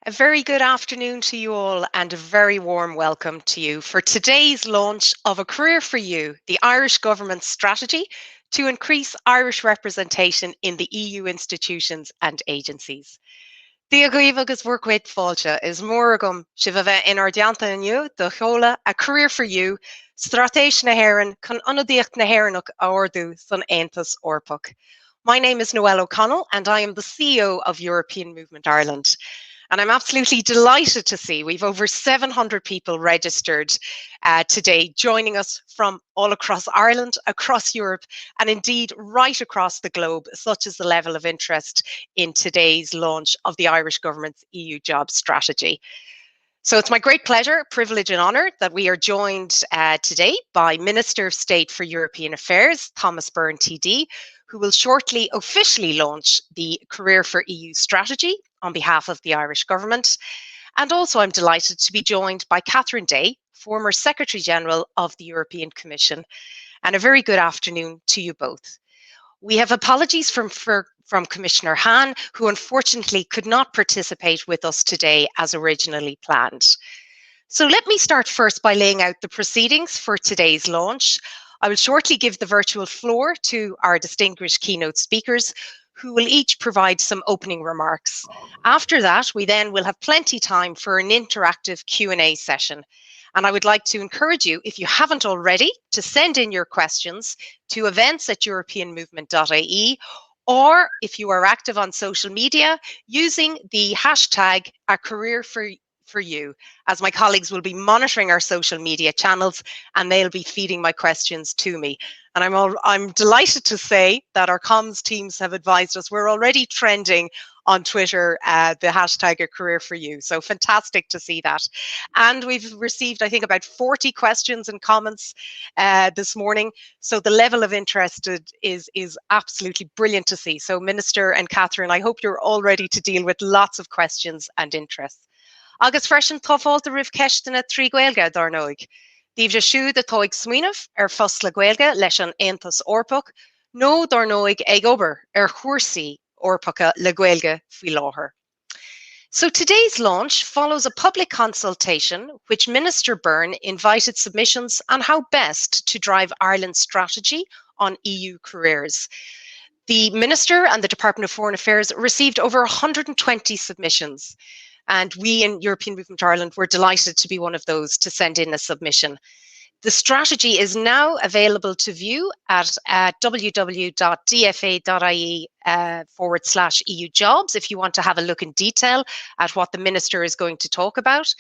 A very good afternoon to you all and a very warm welcome to you for today's launch of A Career for You, the Irish Government's strategy to increase Irish representation in the EU institutions and agencies. Díogh agus bhfuircuid fáilte is mór agam si bheith bheith inar deanta inniu do chola A Career for You, stratéis na hÉireann chun ionadaíocht na hÉireannach a ordú san Aontas Eorpach. My name is Noelle O'Connell and I am the CEO of European Movement Ireland. And I'm absolutely delighted to see we've over 700 people registered today, joining us from all across Ireland, across Europe, and indeed right across the globe, such as the level of interest in today's launch of the Irish Government's EU Jobs Strategy. So it's my great pleasure, privilege and honour that we are joined today by Minister of State for European Affairs, Byrne T.D, who will shortly officially launch the Career for EU strategy on behalf of the Irish Government. And also I'm delighted to be joined by Catherine Day, former Secretary General of the European Commission. And a very good afternoon to you both. We have apologies from Commissioner Hahn, who unfortunately could not participate with us today as originally planned. So let me start first by laying out the proceedings for today's launch. I will shortly give the virtual floor to our distinguished keynote speakers, who will each provide some opening remarks. After that, we then will have plenty time for an interactive Q&A session. And I would like to encourage you, if you haven't already, to send in your questions to events@europeanmovement.ie, or if you are active on social media, using the hashtag #ACareerForYou, as my colleagues will be monitoring our social media channels and they'll be feeding my questions to me. And I'm delighted to say that our comms teams have advised us we're already trending on Twitter, the hashtag #ACareerForYou. So fantastic to see that. And we've received, I think, about 40 questions and comments this morning. So the level of interest is absolutely brilliant to see. So Minister and Catherine, I hope you're all ready to deal with lots of questions and interests. Agus freisin tá fáilte roimh ceistena trí Gaeilge darnóig. Díobh sé siúd atá ag smaoineamh fos le Gaeilge leis an Aontas Eorpach, nó darnóig ag obair chuairsaí Eorpacha le Gaeilge faoi láthair. So today's launch follows a public consultation which Minister Byrne invited submissions on how best to drive Ireland's strategy on EU careers. The Minister and the Department of Foreign Affairs received over 120 submissions, and we in European Movement Ireland were delighted to be one of those to send in a submission. The strategy is now available to view at www.dfa.ie/EU jobs if you want to have a look in detail at what the Minister is going to talk about.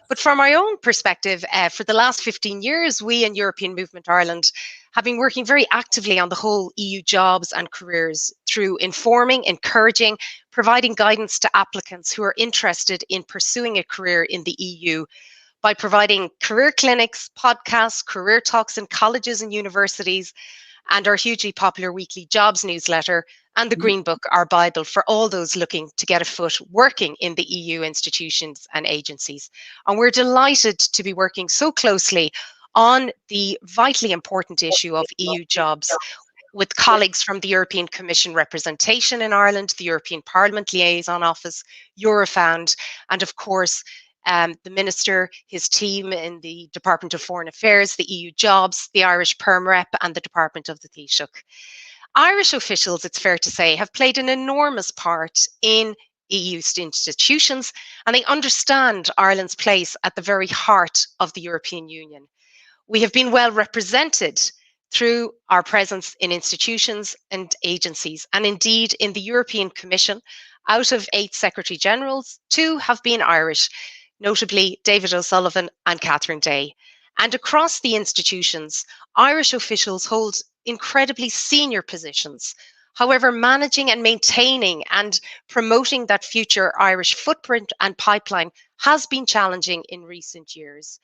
But from my own perspective, for the last 15 years, we in European Movement Ireland have been working very actively on the whole EU jobs and careers through informing, encouraging, providing guidance to applicants who are interested in pursuing a career in the EU by providing career clinics, podcasts, career talks in colleges and universities, and our hugely popular weekly jobs newsletter, and the Green Book, our Bible, for all those looking to get a foot working in the EU institutions and agencies. And we're delighted to be working so closely on the vitally important issue of EU jobs with colleagues from the European Commission representation in Ireland, the European Parliament Liaison Office, Eurofound, and of course, the Minister, his team in the Department of Foreign Affairs, the EU Jobs, the Irish Perm Rep and the Department of the Taoiseach. Irish officials, it's fair to say, have played an enormous part in EU institutions, and they understand Ireland's place at the very heart of the European Union. We have been well represented through our presence in institutions and agencies, and indeed in the European Commission. Out of 8 Secretary Generals, 2 have been Irish, notably David O'Sullivan and Catherine Day. And across the institutions, Irish officials hold incredibly senior positions. However, managing and maintaining and promoting that future Irish footprint and pipeline has been challenging in recent years.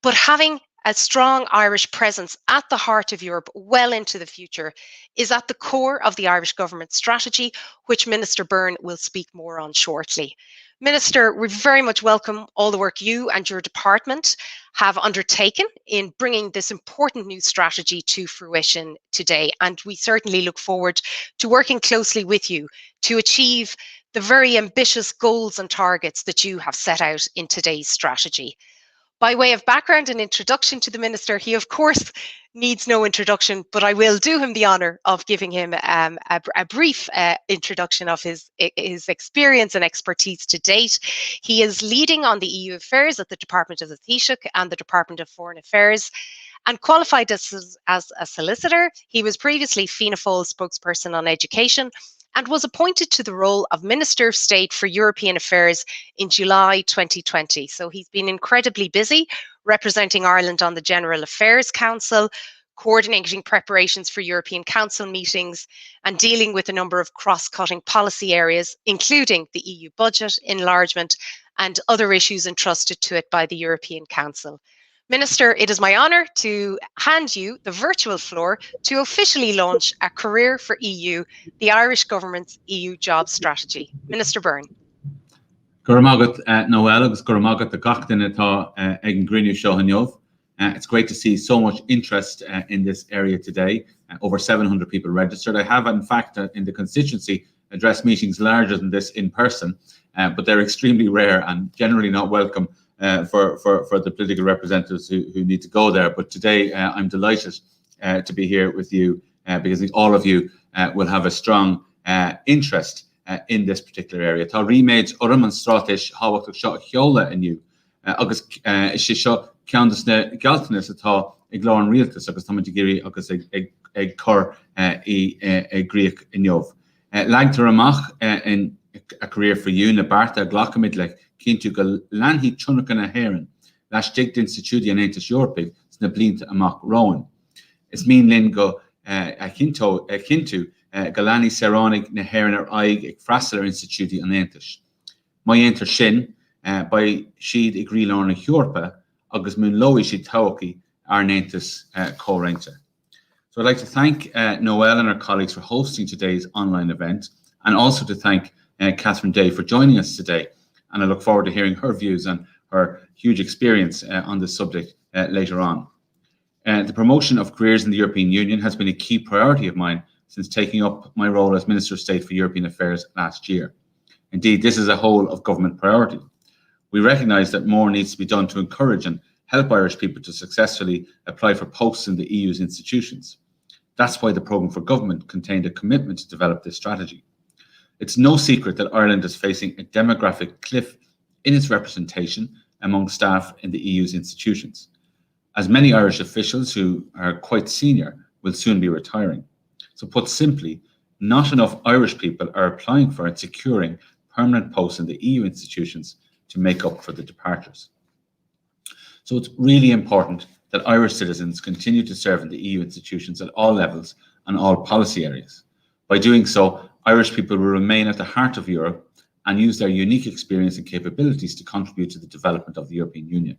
But having a strong Irish presence at the heart of Europe well into the future is at the core of the Irish government strategy, which Minister Byrne will speak more on shortly. Minister, we very much welcome all the work you and your department have undertaken in bringing this important new strategy to fruition today. And we certainly look forward to working closely with you to achieve the very ambitious goals and targets that you have set out in today's strategy. By way of background and introduction to the Minister, he of course needs no introduction, but I will do him the honour of giving him a brief introduction of his experience and expertise to date. He is leading on the EU affairs at the Department of the Taoiseach and the Department of Foreign Affairs. And qualified as a solicitor, he was previously Fianna Fáil spokesperson on education and was appointed to the role of Minister of State for European Affairs in July 2020. So he's been incredibly busy representing Ireland on the General Affairs Council, coordinating preparations for European Council meetings, and dealing with a number of cross-cutting policy areas, including the EU budget, enlargement, and other issues entrusted to it by the European Council. Minister, it is my honour to hand you the virtual floor to officially launch a Career for EU, the Irish Government's EU Jobs Strategy. Minister Byrne. It's great to see so much interest in this area today. Over 700 people registered. I have, in fact, in the constituency, addressed meetings larger than this in person, but they're extremely rare and generally not welcome for the political representatives who need to go there. But today I'm delighted to be here with you because all of you will have a strong interest in this particular area. Tá riméid orm an stráteis hábhachtach seo cheola inniu agus is seo ceantas na galtanas atá ag glár an rialtas agus tá muid géirí agus ag chur I gríoch inniuh. Leagtar amach in a career for you na barta glachamid le cinú go leanhí tunnach na héireann leis dig d'institúdí an Aontas Eorpaigh sna blianta amach roin. Is mín linn go a cinú go leanaí saránig na héireann ar aig ag freastal ar institúdí an Aontas. Má dhéantar sin ba siad ag rialáir na Eorpa agus mun lóigh siad tochaí ar an Aontas comhréinte. So I'd like to thank Noelle and her colleagues for hosting today's online event, and also to thank Catherine Day for joining us today. And I look forward to hearing her views and her huge experience on this subject later on. The promotion of careers in the European Union has been a key priority of mine since taking up my role as Minister of State for European Affairs last year. Indeed, this is a whole of government priority. We recognise that more needs to be done to encourage and help Irish people to successfully apply for posts in the EU's institutions. That's why the programme for government contained a commitment to develop this strategy. It's no secret that Ireland is facing a demographic cliff in its representation among staff in the EU's institutions, as many Irish officials who are quite senior will soon be retiring. So put simply, not enough Irish people are applying for and securing permanent posts in the EU institutions to make up for the departures. So it's really important that Irish citizens continue to serve in the EU institutions at all levels and all policy areas. By doing so, Irish people will remain at the heart of Europe and use their unique experience and capabilities to contribute to the development of the European Union.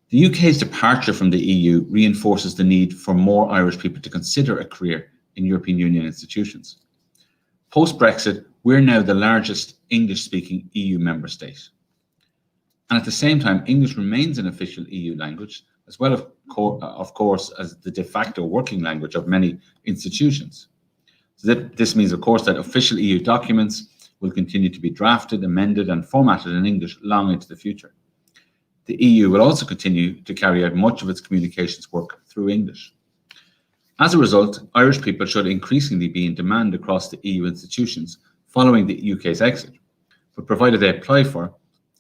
The UK's departure from the EU reinforces the need for more Irish people to consider a career in European Union institutions. Post-Brexit, we're now the largest English-speaking EU member state. And at the same time, English remains an official EU language, as well, of course, as the de facto working language of many institutions. So this means, of course, that official EU documents will continue to be drafted, amended, and formatted in English long into the future. The EU will also continue to carry out much of its communications work through English. As a result, Irish people should increasingly be in demand across the EU institutions following the UK's exit, but provided they apply for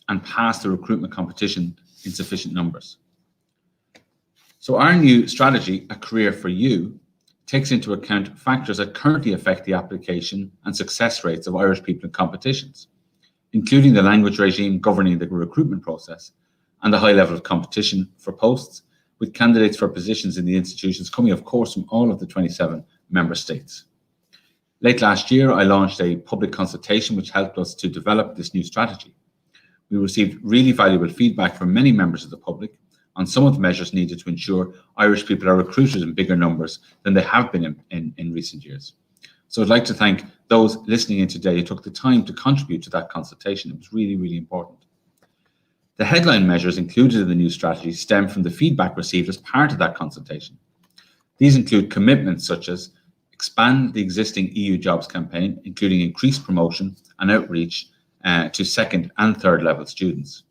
and pass the recruitment competition in sufficient numbers. So our new strategy, A Career for You, takes into account factors that currently affect the application and success rates of Irish people in competitions, including the language regime governing the recruitment process and the high level of competition for posts, with candidates for positions in the institutions coming, of course, from all of the 27 member states. Late last year, I launched a public consultation which helped us to develop this new strategy. We received really valuable feedback from many members of the public on some of the measures needed to ensure Irish people are recruited in bigger numbers than they have been in recent years. So I'd like to thank those listening in today who took the time to contribute to that consultation. It was really, really important. The headline measures included in the new strategy stem from the feedback received as part of that consultation. These include commitments such as expand the existing EU jobs campaign, including increased promotion and outreach to second and third level students.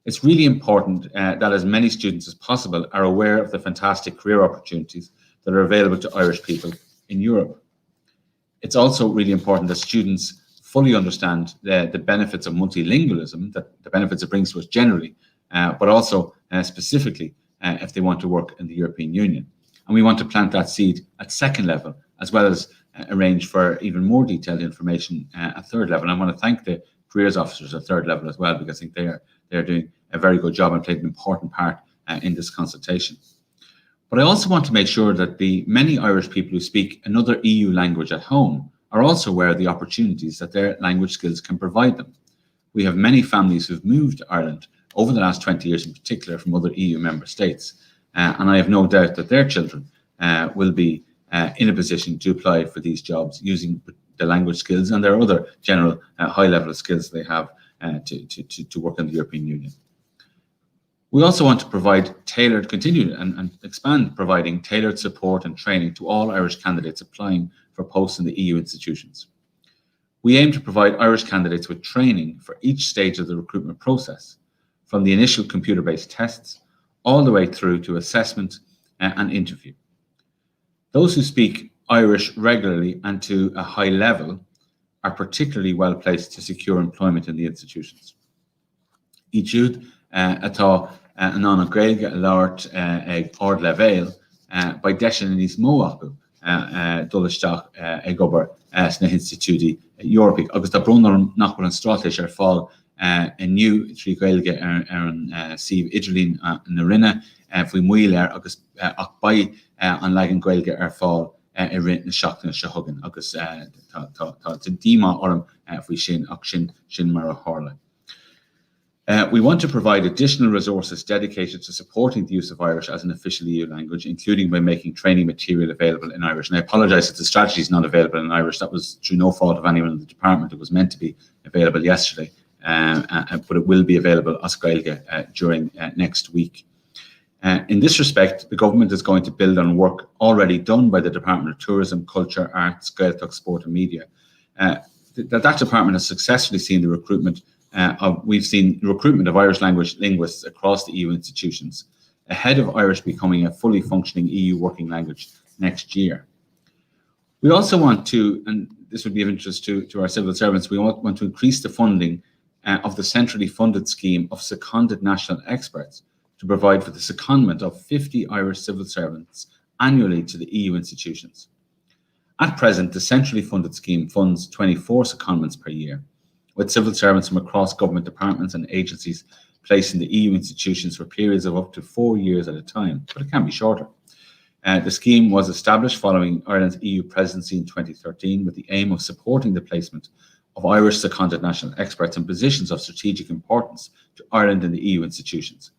It's really important that as many students as possible are aware of the fantastic career opportunities that are available to Irish people in Europe. It's also really important that students fully understand the benefits of multilingualism, the benefits it brings to us generally, but also specifically if they want to work in the European Union. And we want to plant that seed at second level, as well as arrange for even more detailed information at third level. And I want to thank the careers officers at third level as well, because I think they're doing a very good job and played an important part in this consultation. But I also want to make sure that the many Irish people who speak another EU language at home are also aware of the opportunities that their language skills can provide them. We have many families who've moved to Ireland over the last 20 years in particular from other EU member states. And I have no doubt that their children will be in a position to apply for these jobs using the language skills and their other general high level of skills they have to work in the European Union. We also want to provide continue and expand providing tailored support and training to all Irish candidates applying for posts in the EU institutions. We aim to provide Irish candidates with training for each stage of the recruitment process, from the initial computer-based tests all the way through to assessment and interview. Those who speak Irish regularly and to a high level are particularly well placed to secure employment in the institutions. Each youth atá an an Gaeilge a labhairt ag ard le bhéal by deisian níos mó acu dul-isteach ag obair sna institúidí Eorpaigh, agus tá bronnár nach bhfuil an strátais ar fáil inniu trí Gaeilge ar an siomh idirlín na rinne faoi muil agus ach bai an leagan Gaeilge ar fáil I rint na seachtaine se thugann, agus tá díma orm faoi sin ach sin mar a tharla. We want to provide additional resources dedicated to supporting the use of Irish as an official EU language, including by making training material available in Irish. And I apologise if the strategy is not available in Irish. That was through no fault of anyone in the department. It was meant to be available yesterday, but it will be available as Gaeilge during next week. In this respect, the government is going to build on work already done by the Department of Tourism, Culture, Arts, Gaeltacht, Sport and Media. that department has successfully seen the recruitment of Irish language linguists across the EU institutions, ahead of Irish becoming a fully functioning EU working language next year. We also want to, and this would be of interest to our civil servants, we want to increase the funding of the centrally funded scheme of seconded national experts to provide for the secondment of 50 Irish civil servants annually to the EU institutions. At present, the centrally funded scheme funds 24 secondments per year, with civil servants from across government departments and agencies placed in the EU institutions for periods of up to 4 years at a time, but it can be shorter. The scheme was established following Ireland's EU presidency in 2013 with the aim of supporting the placement of Irish seconded national experts in positions of strategic importance to Ireland and the EU institutions.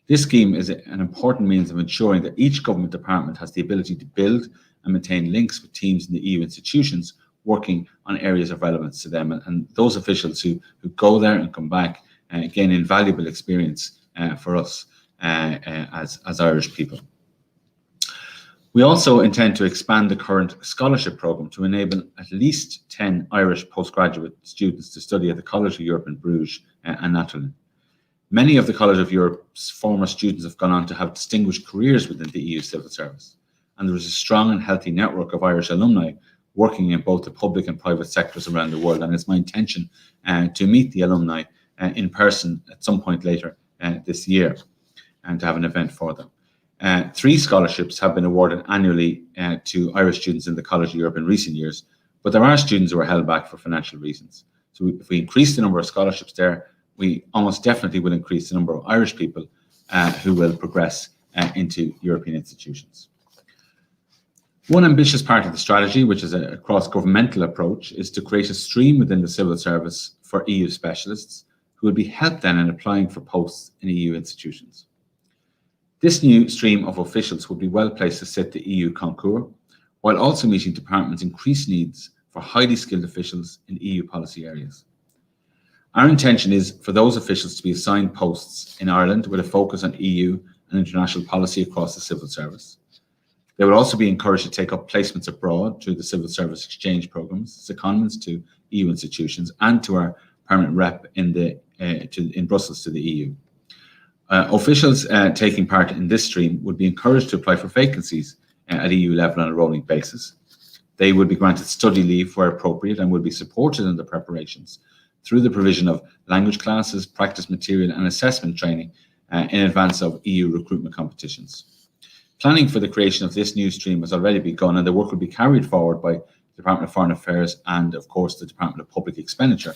This scheme is an important means of ensuring that each government department has the ability to build and maintain links with teams in the EU institutions working on areas of relevance to them, and those officials who go there and come back gain invaluable experience for us as Irish people. We also intend to expand the current scholarship programme to enable at least 10 Irish postgraduate students to study at the College of Europe in Bruges and Natterland. Many of the College of Europe's former students have gone on to have distinguished careers within the EU civil service, and there is a strong and healthy network of Irish alumni working in both the public and private sectors around the world, and it's my intention to meet the alumni in person at some point later this year and to have an event for them. 3 scholarships have been awarded annually to Irish students in the College of Europe in recent years, but there are students who are held back for financial reasons. So if we increase the number of scholarships there, we almost definitely will increase the number of Irish people who will progress into European institutions. One ambitious part of the strategy, which is a cross-governmental approach, is to create a stream within the civil service for EU specialists who will be helped then in applying for posts in EU institutions. This new stream of officials will be well placed to sit the EU concours, while also meeting departments' increased needs for highly skilled officials in EU policy areas. Our intention is for those officials to be assigned posts in Ireland with a focus on EU and international policy across the civil service. They will also be encouraged to take up placements abroad through the civil service exchange programmes, secondments to EU institutions, and to our permanent rep in Brussels to the EU. Officials taking part in this stream would be encouraged to apply for vacancies at EU level on a rolling basis. They would be granted study leave where appropriate and would be supported in their preparations through the provision of language classes, practice material and assessment training in advance of EU recruitment competitions. Planning for the creation of this new stream has already begun, and the work will be carried forward by the Department of Foreign Affairs and, of course, the Department of Public Expenditure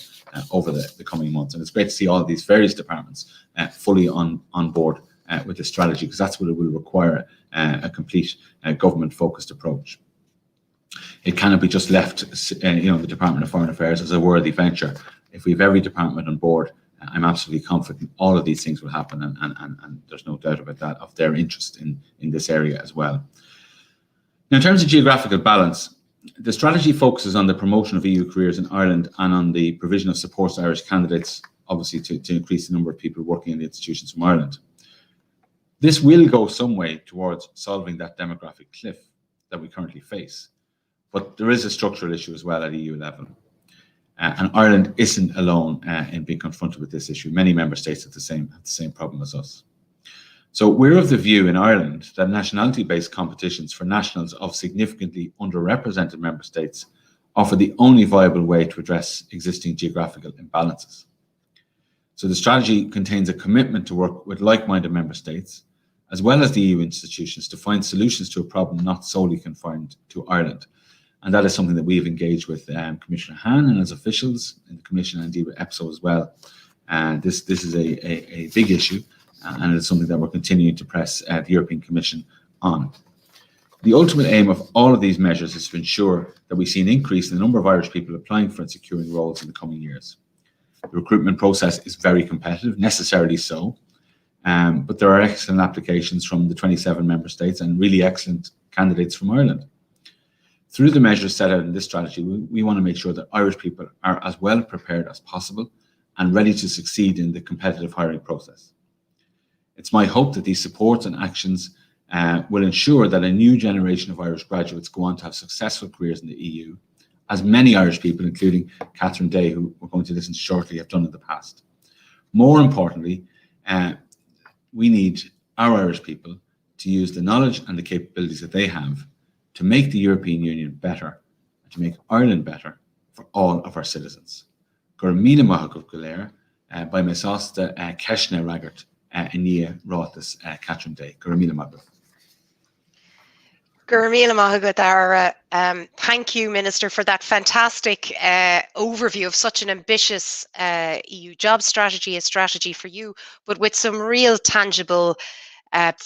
over the coming months. And it's great to see all of these various departments fully on board with this strategy, because that's what it will require, a complete government-focused approach. It cannot be just left, the Department of Foreign Affairs as a worthy venture. If we have every department on board, I'm absolutely confident all of these things will happen, and there's no doubt about that, of their interest in this area as well. Now, in terms of geographical balance, the strategy focuses on the promotion of EU careers in Ireland and on the provision of support to Irish candidates, obviously to increase the number of people working in the institutions from Ireland. This will go some way towards solving that demographic cliff that we currently face, but there is a structural issue as well at EU level. And Ireland isn't alone in being confronted with this issue. Many member states have the same problem as us. So we're of the view in Ireland that nationality-based competitions for nationals of significantly underrepresented member states offer the only viable way to address existing geographical imbalances. So the strategy contains a commitment to work with like-minded member states, as well as the EU institutions, to find solutions to a problem not solely confined to Ireland. And that is something that we've engaged with Commissioner Hahn and as officials in the Commission, and indeed with EPSO as well. This is a big issue, and it's something that we're continuing to press the European Commission on. The ultimate aim of all of these measures is to ensure that we see an increase in the number of Irish people applying for and securing roles in the coming years. The recruitment process is very competitive, necessarily so, but there are excellent applications from the 27 member states and really excellent candidates from Ireland. Through the measures set out in this strategy, we want to make sure that Irish people are as well prepared as possible and ready to succeed in the competitive hiring process. It's my hope that these supports and actions will ensure that a new generation of Irish graduates go on to have successful careers in the EU as many Irish people, including Catherine Day, who we're going to listen to shortly, have done in the past. More importantly, we need our Irish people to use the knowledge and the capabilities that they have to make the European Union better, and to make Ireland better for all of our citizens. Gur míle maith go léir, by my sásta Keshna Raggart Nia Rothas Catherine Day. Gur míle maith. Thank you, Minister, for that fantastic overview of such an ambitious EU job strategy, a strategy for you, but with some real tangible,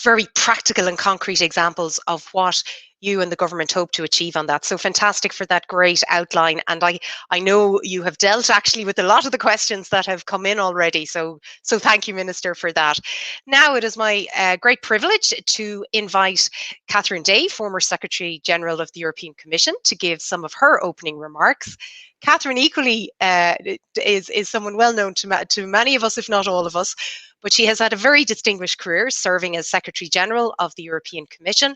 very practical and concrete examples of what you and the government hope to achieve on that. So fantastic for that great outline. And I know you have dealt actually with a lot of the questions that have come in already. So thank you, Minister, for that. Now it is my great privilege to invite Catherine Day, former Secretary General of the European Commission, to give some of her opening remarks. Catherine equally is someone well known to many of us, if not all of us, but she has had a very distinguished career serving as Secretary General of the European Commission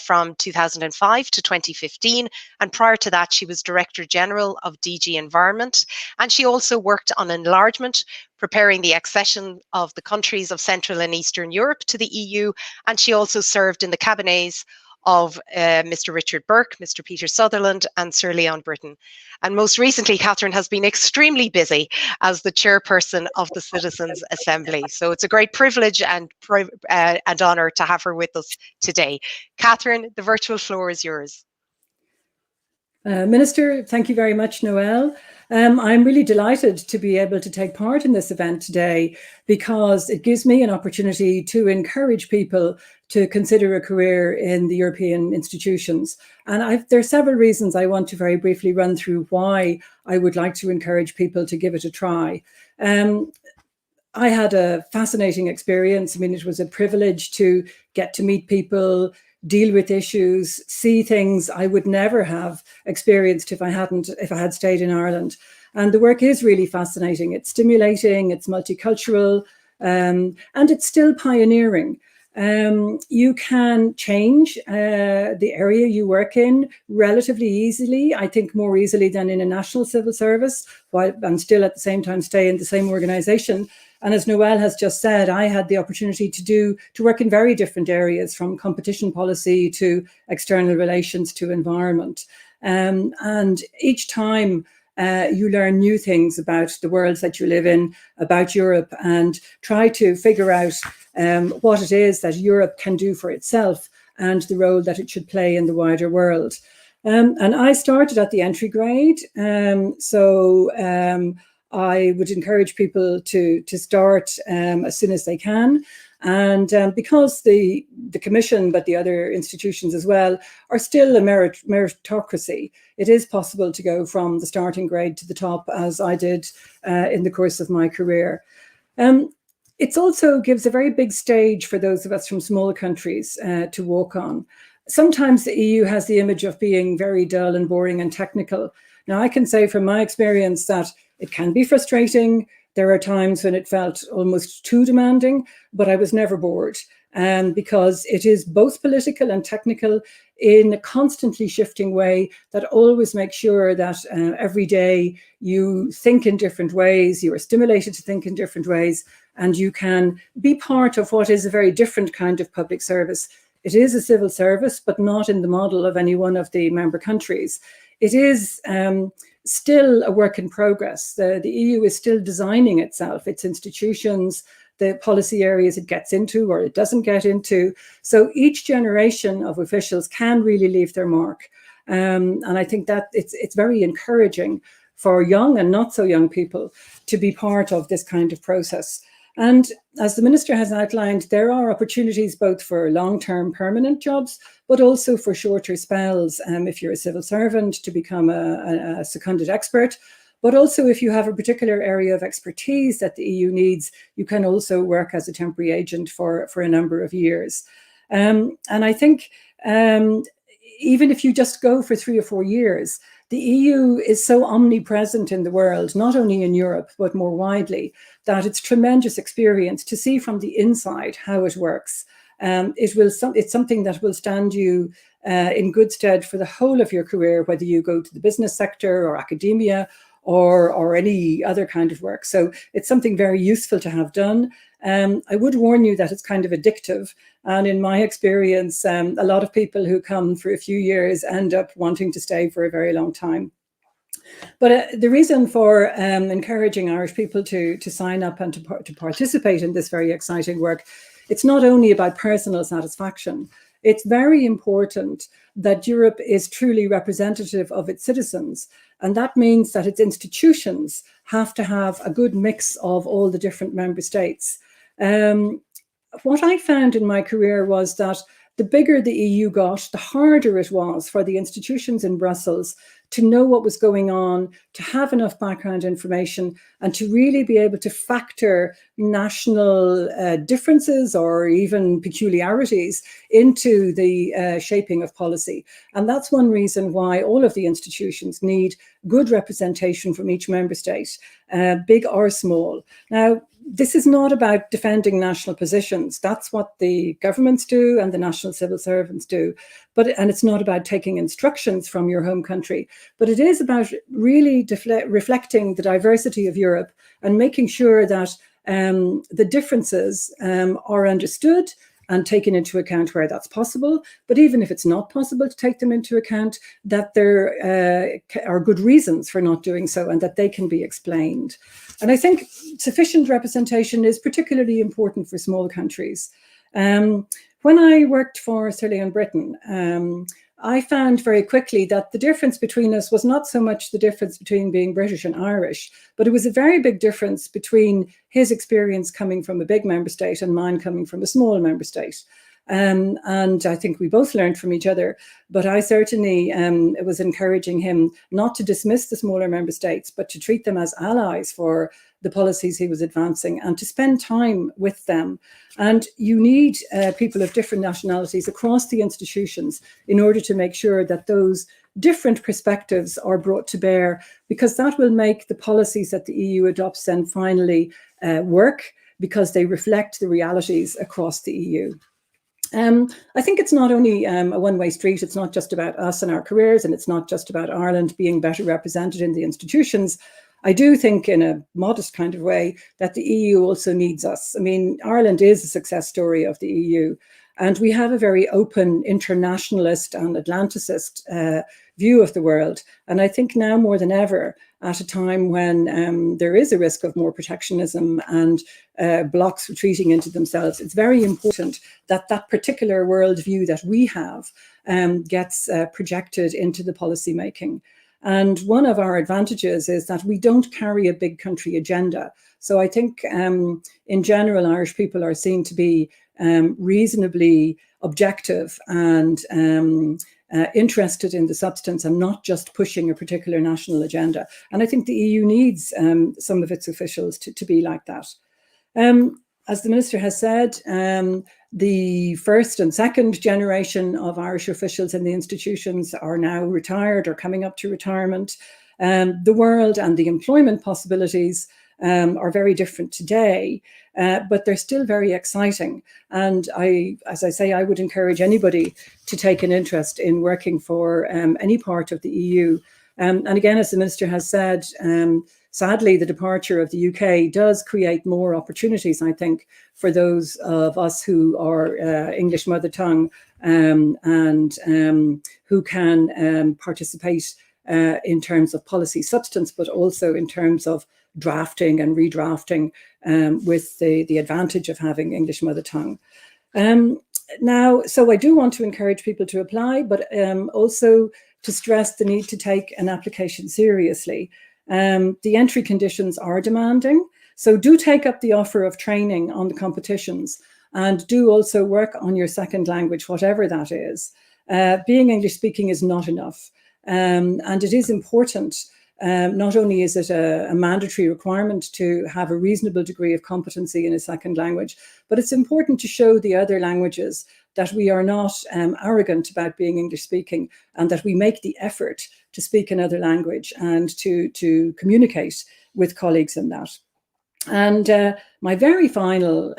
from 2005 to 2015, and prior to that she was Director General of DG Environment, and she also worked on enlargement, preparing the accession of the countries of Central and Eastern Europe to the EU, and she also served in the cabinets of Mr. Richard Burke, Mr. Peter Sutherland and Sir Leon Britton. And most recently, Catherine has been extremely busy as the chairperson of the Citizens' Assembly. So it's a great privilege and honour to have her with us today. Catherine, the virtual floor is yours. Minister, thank you very much, Noelle. I'm really delighted to be able to take part in this event today because it gives me an opportunity to encourage people to consider a career in the European institutions. And there are several reasons I want to very briefly run through why I would like to encourage people to give it a try. I had a fascinating experience. I mean, it was a privilege to get to meet people, deal with issues, see things I would never have experienced if I had stayed in Ireland. And the work is really fascinating. It's stimulating, it's multicultural, and it's still pioneering. You can change the area you work in relatively easily, I think more easily than in a national civil service, while I'm still at the same time stay in the same organisation. And as Noelle has just said, I had the opportunity to work in very different areas, from competition policy to external relations to environment. And each time you learn new things about the worlds that you live in, about Europe, and try to figure out what it is that Europe can do for itself and the role that it should play in the wider world. And I started at the entry grade, I would encourage people to start as soon as they can. And because the Commission, but the other institutions as well, are still a meritocracy, it is possible to go from the starting grade to the top, as I did in the course of my career. It also gives a very big stage for those of us from small countries to walk on. Sometimes the EU has the image of being very dull and boring and technical. Now, I can say from my experience that it can be frustrating. There are times when it felt almost too demanding, but I was never bored, because it is both political and technical in a constantly shifting way that always makes sure that every day you think in different ways, you are stimulated to think in different ways, and you can be part of what is a very different kind of public service. It is a civil service, but not in the model of any one of the member countries. It is still a work in progress. The EU is still designing itself, its institutions, the policy areas it gets into or it doesn't get into. So each generation of officials can really leave their mark. And I think that it's very encouraging for young and not so young people to be part of this kind of process. And as the Minister has outlined, there are opportunities both for long-term permanent jobs, but also for shorter spells if you're a civil servant to become a seconded expert. But also if you have a particular area of expertise that the EU needs, you can also work as a temporary agent for a number of years. And I think even if you just go for 3 or 4 years, the EU is so omnipresent in the world, not only in Europe, but more widely, that it's tremendous experience to see from the inside how it works. it's something that will stand you in good stead for the whole of your career, whether you go to the business sector or academia or any other kind of work. So it's something very useful to have done. I would warn you that it's kind of addictive. And in my experience, a lot of people who come for a few years end up wanting to stay for a very long time. But the reason for encouraging Irish people to sign up and to participate in this very exciting work, it's not only about personal satisfaction. It's very important that Europe is truly representative of its citizens. And that means that its institutions have to have a good mix of all the different member states. What I found in my career was that the bigger the EU got, the harder it was for the institutions in Brussels to know what was going on, to have enough background information, and to really be able to factor national differences or even peculiarities into the shaping of policy. And that's one reason why all of the institutions need good representation from each member state, big or small. Now, this is not about defending national positions. That's what the governments do and the national civil servants do. And it's not about taking instructions from your home country, but it is about really reflecting the diversity of Europe and making sure that the differences are understood and taken into account where that's possible. But even if it's not possible to take them into account, that there are good reasons for not doing so and that they can be explained. And I think sufficient representation is particularly important for small countries. When I worked for Sir Leon Britton, I found very quickly that the difference between us was not so much the difference between being British and Irish, but it was a very big difference between his experience coming from a big member state and mine coming from a small member state. And I think we both learned from each other, but I certainly was encouraging him not to dismiss the smaller member states, but to treat them as allies for the policies he was advancing and to spend time with them. And you need people of different nationalities across the institutions in order to make sure that those different perspectives are brought to bear, because that will make the policies that the EU adopts then finally work, because they reflect the realities across the EU. I think it's not only a one-way street. It's not just about us and our careers, and it's not just about Ireland being better represented in the institutions. I do think, in a modest kind of way, that the EU also needs us. I mean, Ireland is a success story of the EU, and we have a very open internationalist and Atlanticist view of the world. And I think now more than ever, at a time when there is a risk of more protectionism and blocs retreating into themselves, it's very important that that particular worldview that we have gets projected into the policy making. And one of our advantages is that we don't carry a big country agenda. So I think in general, Irish people are seen to be reasonably objective and interested in the substance and not just pushing a particular national agenda. And I think the EU needs some of its officials to be like that. As the Minister has said, the first and second generation of Irish officials in the institutions are now retired or coming up to retirement. The world and the employment possibilities are very different today, but they're still very exciting. And as I say, I would encourage anybody to take an interest in working for any part of the EU. And again, as the Minister has said, sadly, the departure of the UK does create more opportunities, I think, for those of us who are English mother tongue and who can participate in terms of policy substance, but also in terms of drafting and redrafting with the advantage of having English mother tongue. Now, so I do want to encourage people to apply, but also to stress the need to take an application seriously. The entry conditions are demanding, so do take up the offer of training on the competitions and do also work on your second language, whatever that is. Being English speaking is not enough, and it is important. Not only is it a mandatory requirement to have a reasonable degree of competency in a second language, but it's important to show the other languages that we are not arrogant about being English speaking and that we make the effort to speak another language and to communicate with colleagues in that. And my very final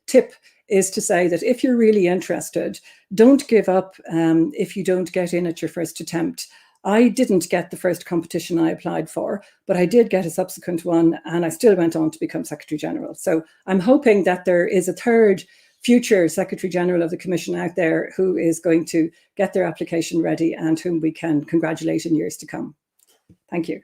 tip is to say that if you're really interested, don't give up if you don't get in at your first attempt. I didn't get the first competition I applied for, but I did get a subsequent one, and I still went on to become Secretary General. So I'm hoping that there is a third future Secretary General of the Commission out there who is going to get their application ready and whom we can congratulate in years to come. Thank you.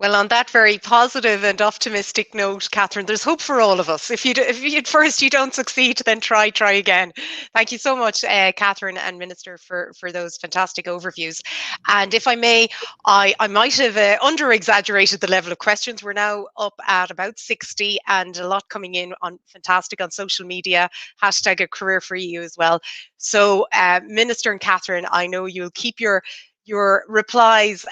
Well, on that very positive and optimistic note, Catherine, there's hope for all of us. If you at first you don't succeed, then try again. Thank you so much, Catherine and Minister, for those fantastic overviews. And if I may, I might have under-exaggerated the level of questions. We're now up at about 60 and a lot coming in on fantastic on social media, hashtag a career for you as well. So Minister and Catherine, I know you'll keep your replies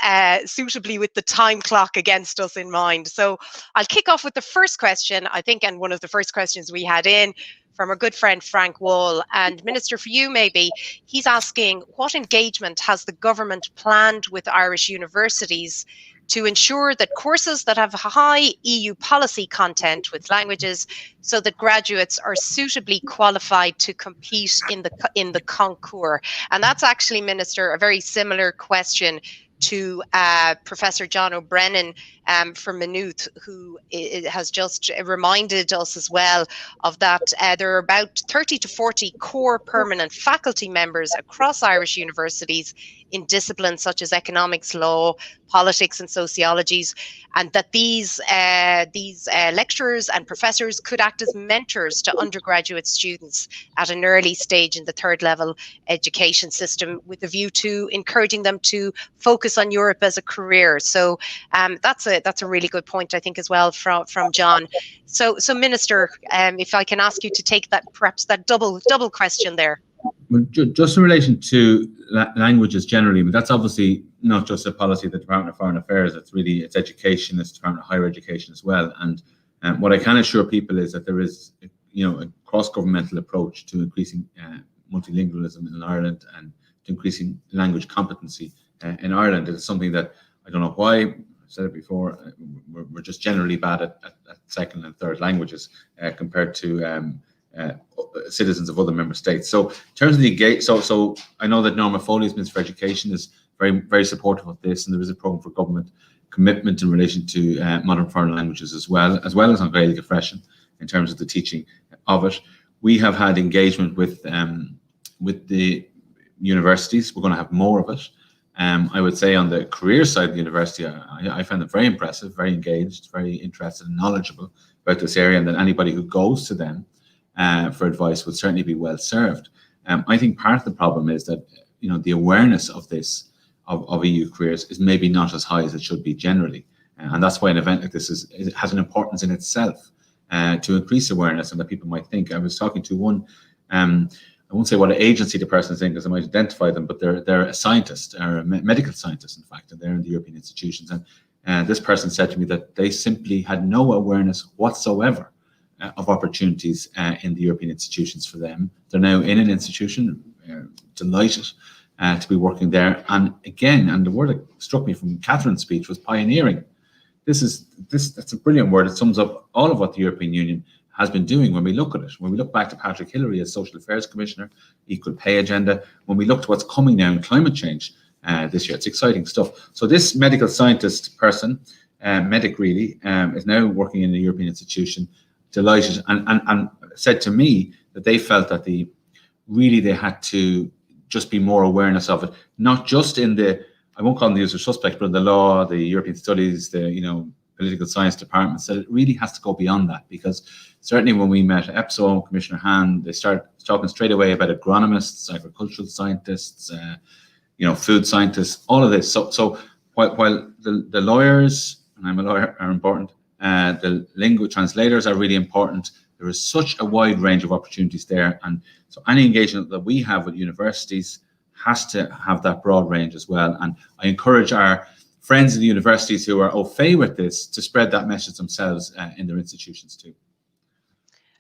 suitably with the time clock against us in mind. So I'll kick off with the first question, I think, and one of the first questions we had in from our good friend Frank Wall. And Minister, for you maybe, he's asking, what engagement has the government planned with Irish universities to ensure that courses that have high EU policy content with languages, so that graduates are suitably qualified to compete in the concours? And that's actually, Minister, a very similar question to Professor John O'Brennan from Maynooth, who has just reminded us as well of that there are about 30 to 40 core permanent faculty members across Irish universities in disciplines such as economics, law, politics and sociologies, and that these lecturers and professors could act as mentors to undergraduate students at an early stage in the third level education system, with a view to encouraging them to focus on Europe as a career. So that's a really good point, I think, as well from John. So Minister, if I can ask you to take that, perhaps that double question there. Well, just in relation to languages generally, but that's obviously not just a policy of the Department of Foreign Affairs. It's education, it's Department of Higher Education as well. And what I can assure people is that there is, a cross-governmental approach to increasing multilingualism in Ireland and to increasing language competency in Ireland. It's something that I don't know why. I said it before. We're just generally bad at second and third languages compared to citizens of other member states. So in terms of the engage, so I know that Norma Foley's Minister for Education is very, very supportive of this, and there is a programme for government commitment in relation to modern foreign languages as well as on Gaelic Freshen in terms of the teaching of it. We have had engagement with the universities. We're going to have more of it. I would say on the career side of the university, I found them very impressive, very engaged, very interested and knowledgeable about this area, and that anybody who goes to them for advice would certainly be well served. I think part of the problem is that the awareness of this of EU careers is maybe not as high as it should be generally, and that's why an event like this has an importance in itself to increase awareness, and that people might think. I was talking to one. I won't say what agency the person is in because I might identify them, but they're a scientist, or a medical scientist, in fact, and they're in the European institutions. And this person said to me that they simply had no awareness whatsoever of opportunities in the European institutions for them. They're now in an institution, delighted to be working there. And again, and the word that struck me from Catherine's speech was pioneering. That's a brilliant word. It sums up all of what the European Union has been doing when we look at it. When we look back to Patrick Hillary as Social Affairs Commissioner, Equal Pay Agenda, when we look to what's coming now in climate change this year, it's exciting stuff. So this medical scientist person, medic really, is now working in the European institution, delighted, and said to me that they felt that they had to just be more awareness of it, not just in I won't call them the usual suspects, but in the law, the European studies, the political science departments, that it really has to go beyond that. Because certainly when we met EPSO, Commissioner Hahn, they start talking straight away about agronomists, agricultural scientists, food scientists, all of this. So while the lawyers, and I'm a lawyer, are important, the language translators are really important, there is such a wide range of opportunities there. And so any engagement that we have with universities has to have that broad range as well. And I encourage our friends in the universities who are au fait with this to spread that message themselves in their institutions too.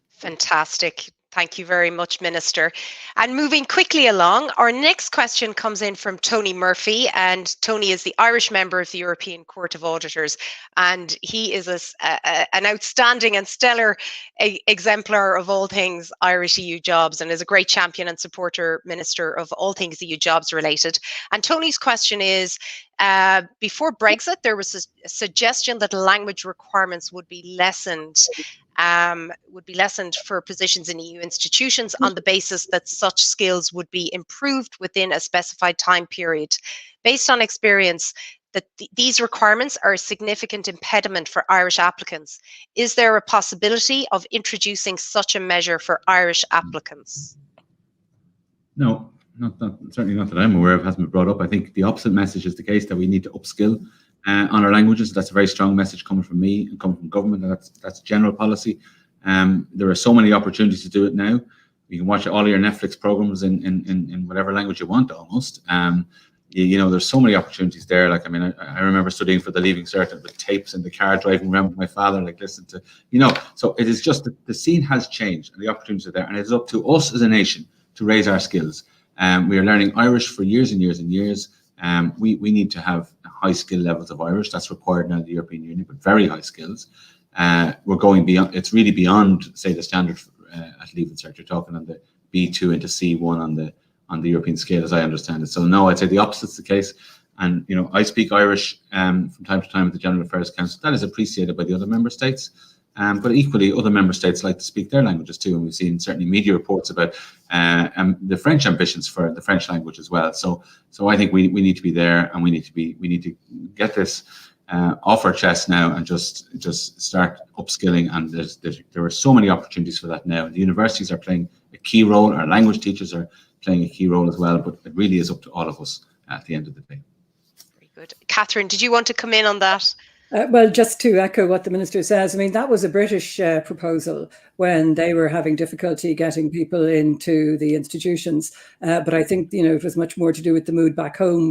Fantastic. Thank you very much, Minister. And moving quickly along, our next question comes in from Tony Murphy, and Tony is the Irish member of the European Court of Auditors, and he is an outstanding and stellar exemplar of all things Irish EU jobs, and is a great champion and supporter, Minister, of all things EU jobs related. And Tony's question is, before Brexit, there was a suggestion that language requirements would be lessened for positions in EU institutions on the basis that such skills would be improved within a specified time period. Based on experience, that these requirements are a significant impediment for Irish applicants. Is there a possibility of introducing such a measure for Irish applicants? No, certainly not that I'm aware of. Hasn't been brought up. I think the opposite message is the case, that we need to upskill on our languages. That's a very strong message coming from me and coming from government, and that's general policy. There are so many opportunities to do it now. You can watch all your Netflix programs in whatever language you want, almost. You know, there's so many opportunities there. Like, I mean, I remember studying for the Leaving Cert with tapes in the car, driving around with my father, like, listen to, you know. So it is just the scene has changed and the opportunities are there, and it's up to us as a nation to raise our skills. We are learning Irish for years and years and years. We need to have high skill levels of Irish. That's required now in the European Union, but very high skills. We're going beyond, it's really beyond, say, the standard at Leaving Cert. You're talking on the B2 into C1 on the European scale, as I understand it. So no, I'd say the opposite's the case. And, you know, I speak Irish from time to time at the General Affairs Council. That is appreciated by the other member states. But equally, other member states like to speak their languages too. And we've seen certainly media reports about the French ambitions for the French language as well. So I think we need to be there, and we need to get this off our chest now and just start upskilling. And there are so many opportunities for that now. The universities are playing a key role. Our language teachers are playing a key role as well. But it really is up to all of us at the end of the day. Very good. Catherine, did you want to come in on that? Well, just to echo what the Minister says, I mean, that was a British proposal when they were having difficulty getting people into the institutions. But I think, you know, it was much more to do with the mood back home,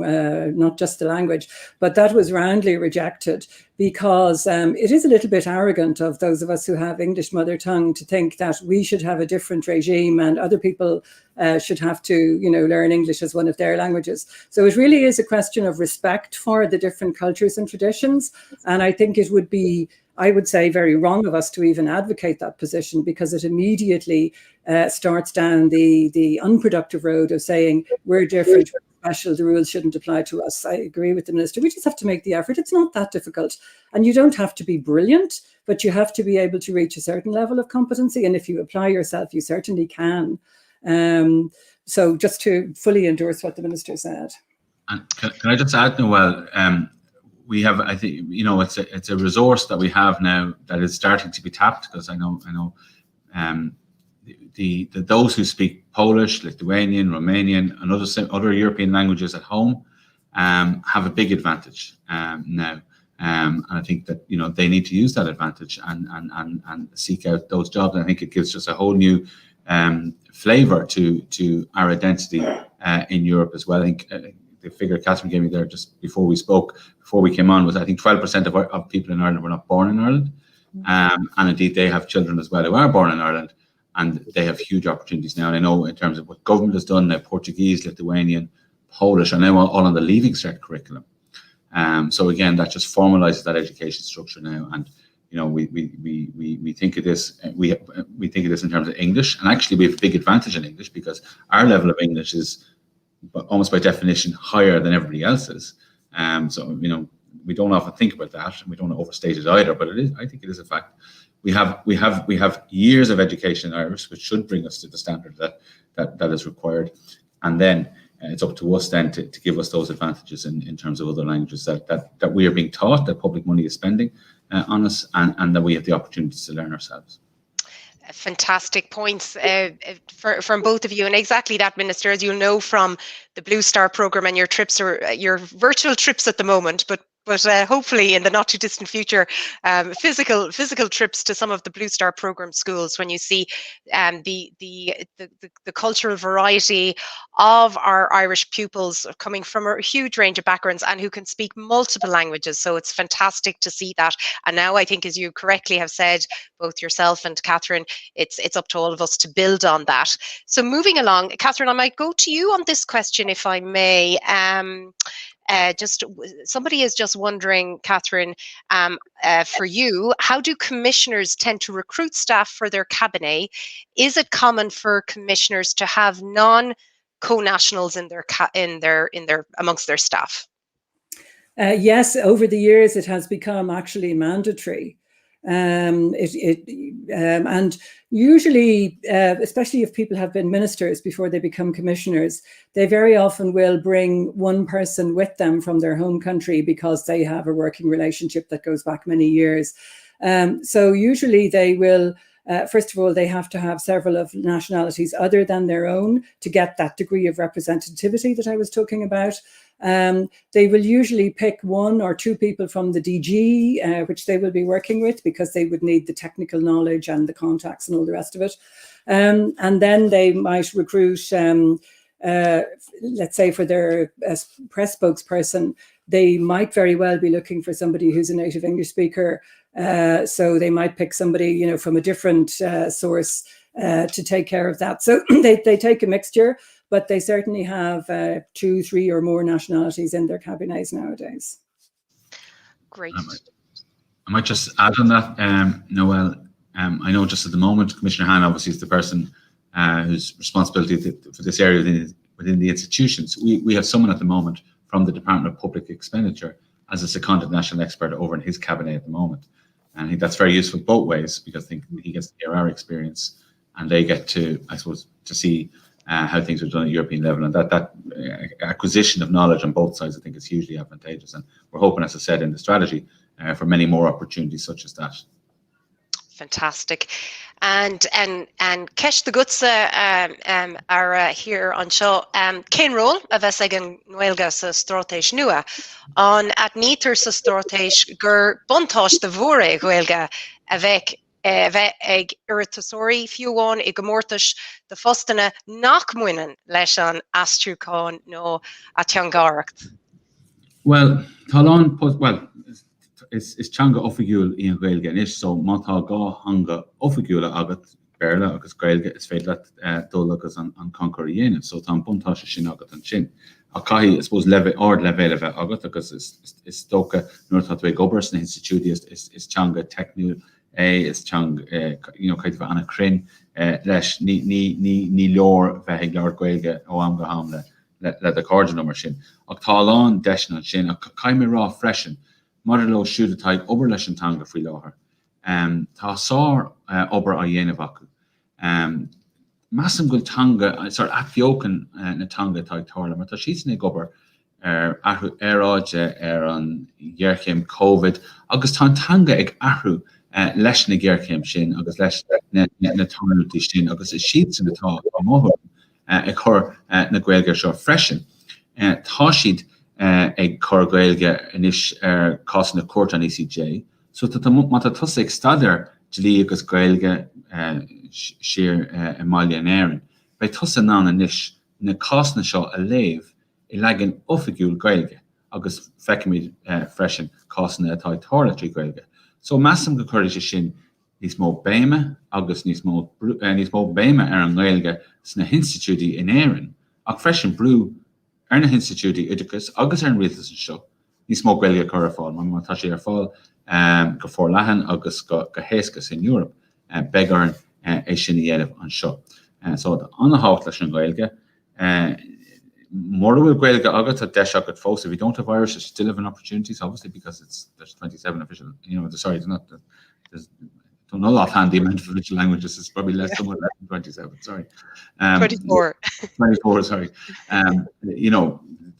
not just the language. But that was roundly rejected because it is a little bit arrogant of those of us who have English mother tongue to think that we should have a different regime and other people should have to, you know, learn English as one of their languages. So it really is a question of respect for the different cultures and traditions. And I think it would be, I would say, very wrong of us to even advocate that position, because it immediately starts down the unproductive road of saying we're different, we're special, the rules shouldn't apply to us. I agree with the Minister. We just have to make the effort. It's not that difficult. And you don't have to be brilliant, but you have to be able to reach a certain level of competency. And if you apply yourself, you certainly can. So just to fully endorse what the Minister said. And can I just add, Noel, we have, I think, you know, it's a resource that we have now that is starting to be tapped, because I know those who speak Polish, Lithuanian, Romanian, and other European languages at home have a big advantage now. And I think that, you know, they need to use that advantage and seek out those jobs. And I think it gives just a whole new flavour to our identity in Europe as well. I think the figure Catherine gave me there just before we came on was, I think 12% of people in Ireland were not born in Ireland. And indeed, they have children as well who are born in Ireland, and they have huge opportunities now. And I know in terms of what government has done now, Portuguese, Lithuanian, Polish are now all on the Leaving Cert curriculum. So again, that just formalises that education structure now. And you know, we think of this, we think of this in terms of English, and actually we have a big advantage in English because our level of English is almost by definition higher than everybody else's. So, you know, we don't often think about that, and we don't overstate it either, but it is, I think it is a fact. We have years of education in Irish, which should bring us to the standard that is required. And then it's up to us then to give us those advantages in terms of other languages that we are being taught, that public money is spending on us, and that we have the opportunities to learn ourselves. Fantastic points from both of you, and exactly that, Minister, as you'll know from the Blue Star programme and your trips, or your virtual trips at the moment, but but hopefully in the not too distant future, physical trips to some of the Blue Star program schools, when you see the cultural variety of our Irish pupils coming from a huge range of backgrounds and who can speak multiple languages. So it's fantastic to see that. And now I think, as you correctly have said, both yourself and Catherine, it's up to all of us to build on that. So moving along, Catherine, I might go to you on this question, if I may. Somebody is just wondering, Catherine, for you, how do commissioners tend to recruit staff for their cabinet? Is it common for commissioners to have non-co-nationals in their amongst their staff? Yes, over the years it has become actually mandatory. And usually, especially if people have been ministers before they become commissioners, they very often will bring one person with them from their home country because they have a working relationship that goes back many years. So usually they will, first of all, they have to have several of nationalities other than their own to get that degree of representativity that I was talking about. They will usually pick one or two people from the DG, which they will be working with, because they would need the technical knowledge and the contacts and all the rest of it. And then they might recruit, let's say for their press spokesperson, they might very well be looking for somebody who's a native English speaker. So they might pick somebody, from a different source to take care of that. So they take a mixture, but they certainly have 2, 3 or more nationalities in their cabinets nowadays. Great. I might just add on that, Noel. I know just at the moment, Commissioner Hahn obviously is the person whose responsibility for this area within the institutions. We have someone at the moment from the Department of Public Expenditure as a seconded national expert over in his cabinet at the moment. And I think that's very useful both ways, because I think he gets to hear our experience and they get to, I suppose, to see how things are done at European level, and that acquisition of knowledge on both sides, I think, is hugely advantageous. And we're hoping, as I said, in the strategy for many more opportunities such as that. Fantastic. And Kesh the Gutsa are here on show. Cén rol a bheitsagan nuelga sa strátéis nua on at nítar sa strátéis gur buntáis de bhóra nuelga a bheith ag irtasóirí fiúháin I gomórtais de fostana nach muinean leis an astrúcháin nó a teangáireacht. Well, Talán, well, is teanga ofigiúil í an Gaeilge inis, so mátá gá hanga ofigiúla agat Béarla agus Gaeilge is féidir dul agus an conquer dhéanamh, so tá buntáise sin agat an sin. A caithí, I suppose, levéile bheith agat agus is tóca nuair tá tú ag obair san institúidí is teanga techniúil is teang, caiith bheith anna crin leis ní leor bheith ag leor Gaeilge ó am go ham le a cordon number sin. Ach Talán deisna sin, a caiimime rá freisin, Marlo siúdatáid obair leis an teanga faoi láthair. Tá sár obair a dhéanamh acu. Massam goil teanga, sort of athbheocan na teanga táid tála, mar tá siad ag obair aráide an ghearchéim COVID, agus tá teanga ag athru leis na ghearchéim sin, agus leis na táirtí sin, agus is siad san atá móthúm ag chur na Gaeilge seo freisin. Tá siad ag chur Gaeilge inis cos na cuairt an ECJ, so tá mata tusa ag stadar dlí agus Gaeilge siar máile an éireann. Bei tusa ná inis na cos na seo a léamh I legan ofigiúil Gaeilge, agus feicimid freisin cos na atá tála trí Gaeilge. So massam go chuir sin níos mó béime agus níos mó béime an Gaeilge sna hinstitúidí in éireann, ach freisin brú ar na hinstitúidí Oidicus agus ar an rialtas an seo. Níos mó Gaeilge chur ar fáil, mar tá sé ar fáil go fórleathan agus go héascas in Europe beagán é sin dhéanamh an seo. So anna hácht leis an Gaeilge. More will Gaeilge agat a deis agat fós. If you don't have Irish, you still have an opportunities, obviously, because there's 27 official, there's don't know offhand the amount of official languages, it's probably somewhat less than 27, sorry. 24. 24, sorry.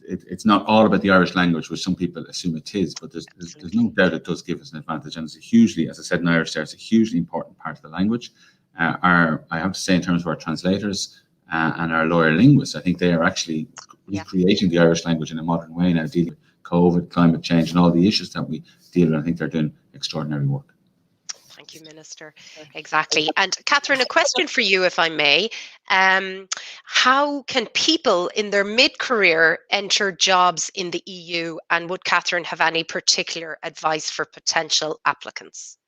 It's not all about the Irish language, which some people assume it is, but there's no doubt it does give us an advantage, and it's a hugely, as I said in Irish there, it's a hugely important part of the language. I have to say, in terms of our translators and our lawyer linguists, I think they are actually recreating the Irish language in a modern way now, dealing with COVID, climate change, and all the issues that we deal with. I think they're doing extraordinary work. Thank you, Minister. Exactly. And Catherine, a question for you, if I may. How can people in their mid-career enter jobs in the EU? And would Catherine have any particular advice for potential applicants?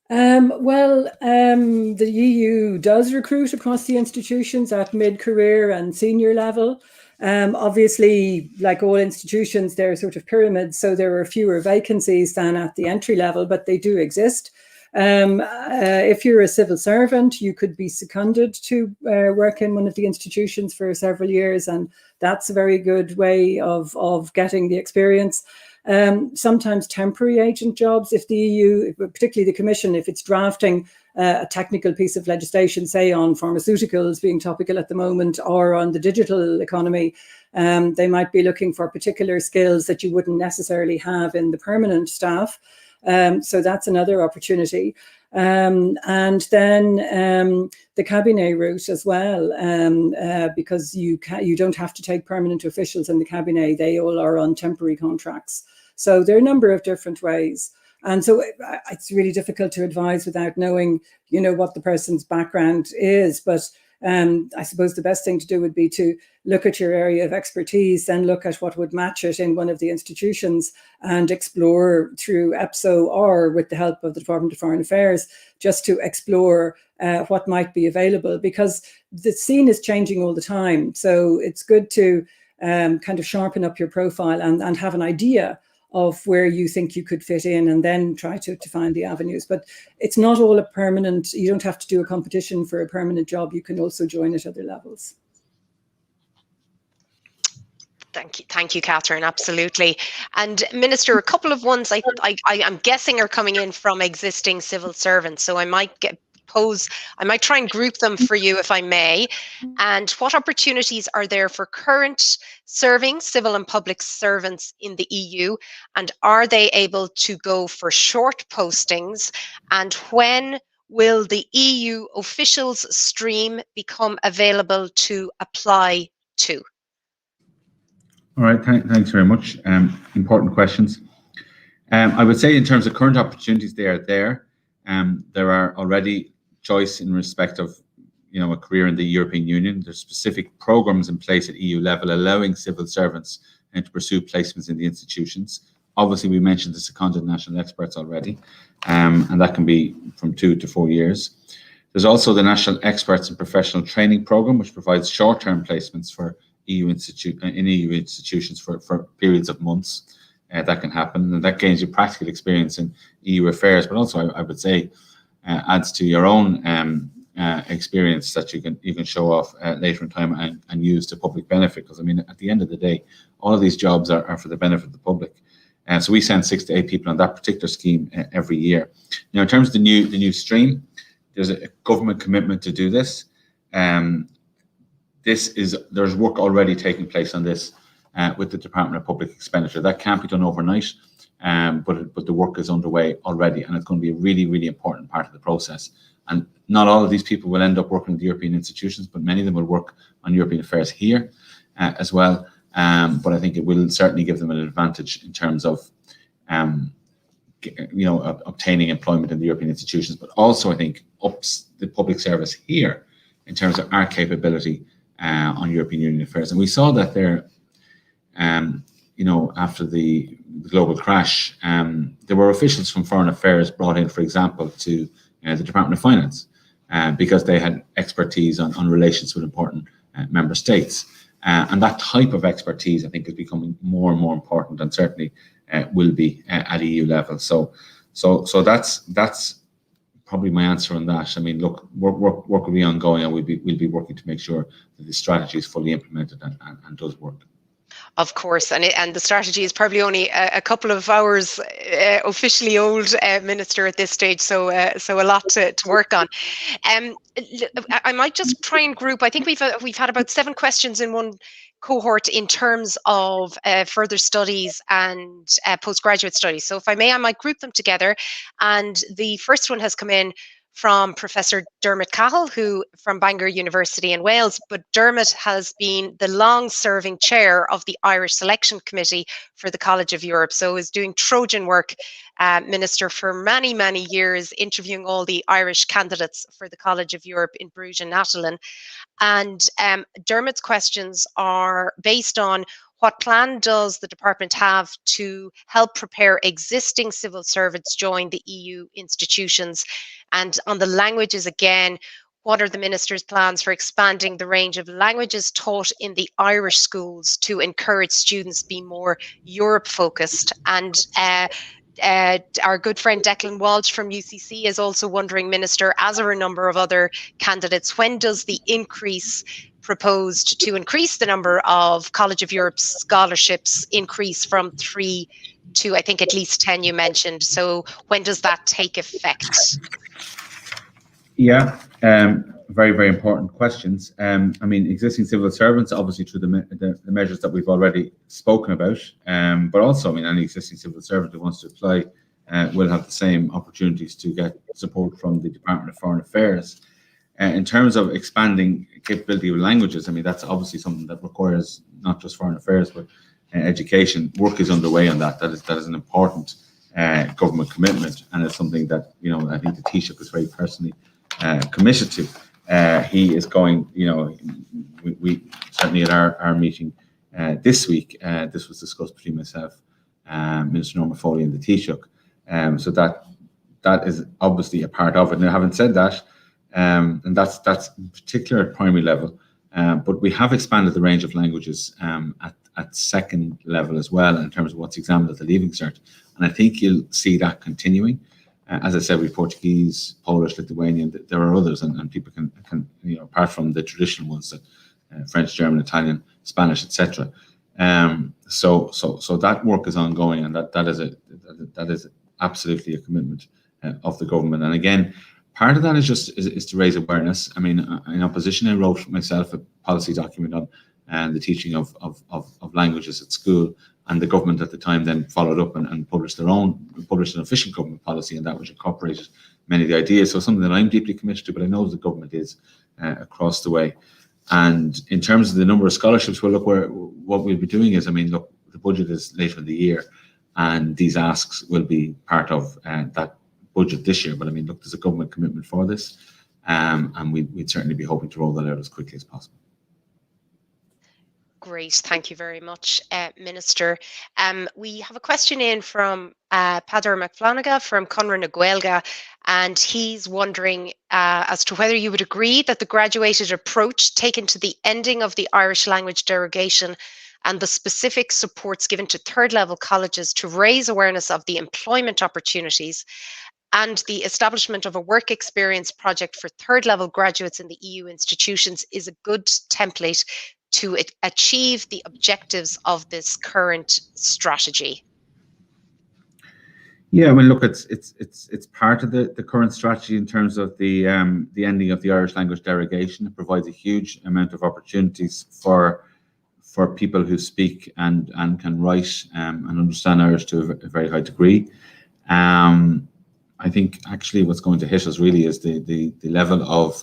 The EU does recruit across the institutions at mid-career and senior level. Obviously, like all institutions, they're sort of pyramids, so there are fewer vacancies than at the entry level, but they do exist. If you're a civil servant, you could be seconded to work in one of the institutions for several years, and that's a very good way of getting the experience. Sometimes temporary agent jobs, if the EU, particularly the Commission, if it's drafting a technical piece of legislation, say on pharmaceuticals being topical at the moment, or on the digital economy, they might be looking for particular skills that you wouldn't necessarily have in the permanent staff. So that's another opportunity. And then the cabinet route as well, because you don't have to take permanent officials in the cabinet. They all are on temporary contracts. So there are a number of different ways. And so it's really difficult to advise without knowing, what the person's background is. But I suppose the best thing to do would be to look at your area of expertise and look at what would match it in one of the institutions and explore through EPSO or with the help of the Department of Foreign Affairs, just to explore what might be available, because the scene is changing all the time. So it's good to kind of sharpen up your profile and have an idea of where you think you could fit in, and then try to find the avenues. But it's not all a permanent, you don't have to do a competition for a permanent job. You can also join at other levels. Thank you, Catherine. Absolutely. And Minister, a couple of ones I'm guessing are coming in from existing civil servants. So I might try and group them for you, if I may. And what opportunities are there for current serving civil and public servants in the EU? And are they able to go for short postings? And when will the EU officials stream become available to apply to? All right, thanks very much. Important questions. I would say in terms of current opportunities, they are there. There are already choice in respect of a career in the European Union. There's specific programs in place at EU level allowing civil servants to pursue placements in the institutions. Obviously, we mentioned the seconded national experts already, and that can be from 2 to 4 years. There's also the National Experts in Professional Training Programme, which provides short-term placements for EU institutions for periods of months. That can happen, and that gains you practical experience in EU affairs, but also I would say adds to your own experience that you can show off later in time and use to public benefit. Because I mean, at the end of the day, all of these jobs are for the benefit of the public. So we send 6 to 8 people on that particular scheme every year. In terms of the new stream, there's a government commitment to do this. There's work already taking place on this with the Department of Public Expenditure. That can't be done overnight, but the work is underway already, and it's going to be a really, really important part of the process. And not all of these people will end up working in the European institutions, but many of them will work on European affairs here as well. But I think it will certainly give them an advantage in terms of obtaining employment in the European institutions, but also I think ups the public service here in terms of our capability on European Union affairs. And we saw that there, after the global crash, there were officials from foreign affairs brought in, for example, to the Department of Finance, because they had expertise on relations with important member states. And that type of expertise, I think, is becoming more and more important, and certainly will be at EU level. So that's probably my answer on that. I mean, look, work will be ongoing, and we'll be working to make sure that the strategy is fully implemented and does work. Of course, and the strategy is probably only a couple of hours officially old, Minister, at this stage. So a lot to work on. I might just try and group. I think we've had about 7 questions in one cohort in terms of further studies and postgraduate studies. So if I may, I might group them together. And the first one has come in from Professor Dermot Cahill, who from Bangor University in Wales. But Dermot has been the long-serving chair of the Irish Selection Committee for the College of Europe, so is doing Trojan work, Minister, for many, many years, interviewing all the Irish candidates for the College of Europe in Bruges and Nattelin. And Dermot's questions are based on what plan does the department have to help prepare existing civil servants join the EU institutions? And on the languages again, what are the Minister's plans for expanding the range of languages taught in the Irish schools to encourage students to be more Europe focused? And our good friend Declan Walsh from UCC is also wondering, Minister, as are a number of other candidates, when does the increase proposed to increase the number of College of Europe scholarships increase from 3 to, I think, at least 10 you mentioned? So when does that take effect? Yeah, very, very important questions. I mean, existing civil servants, obviously through the measures that we've already spoken about, but also, I mean, any existing civil servant who wants to apply will have the same opportunities to get support from the Department of Foreign Affairs. In terms of expanding capability of languages, I mean, that's obviously something that requires not just foreign affairs, but education. Work is underway on that. That is an important government commitment, and it's something that, you know, I think the Taoiseach is very personally committed to. He is going, you know, we certainly at our meeting this week, this was discussed between myself, Minister Norma Foley and the Taoiseach. So that is obviously a part of it. Now, having said that, and that's in particular at primary level, but we have expanded the range of languages at second level as well in terms of what's examined at the Leaving Cert, and I think you'll see that continuing. As I said, with Portuguese, Polish, Lithuanian, there are others, and people can, you know, apart from the traditional ones, that French, German, Italian, Spanish, etc. So that work is ongoing, and that is absolutely a commitment of the government. And again, part of that is to raise awareness. I mean, in opposition, I wrote myself a policy document on the teaching of languages at school, and the government at the time then followed up and published an official government policy, and that which incorporated many of the ideas. So something that I'm deeply committed to, but I know the government is across the way. And in terms of the number of scholarships, well, look, what we'll be doing is, I mean, look, the budget is later in the year, and these asks will be part of that budget this year. But I mean, look, there's a government commitment for this, and we'd certainly be hoping to roll that out as quickly as possible. Great, thank you very much, Minister. We have a question in from Padar McFlanaga from Conra na Gaeilge, and he's wondering as to whether you would agree that the graduated approach taken to the ending of the Irish language derogation and the specific supports given to third level colleges to raise awareness of the employment opportunities and the establishment of a work experience project for third level graduates in the EU institutions is a good template to achieve the objectives of this current strategy? Yeah, I mean, look, it's part of the current strategy in terms of the ending of the Irish language derogation. It provides a huge amount of opportunities for people who speak and can write and understand Irish to a very high degree. I think actually what's going to hit us really is the level of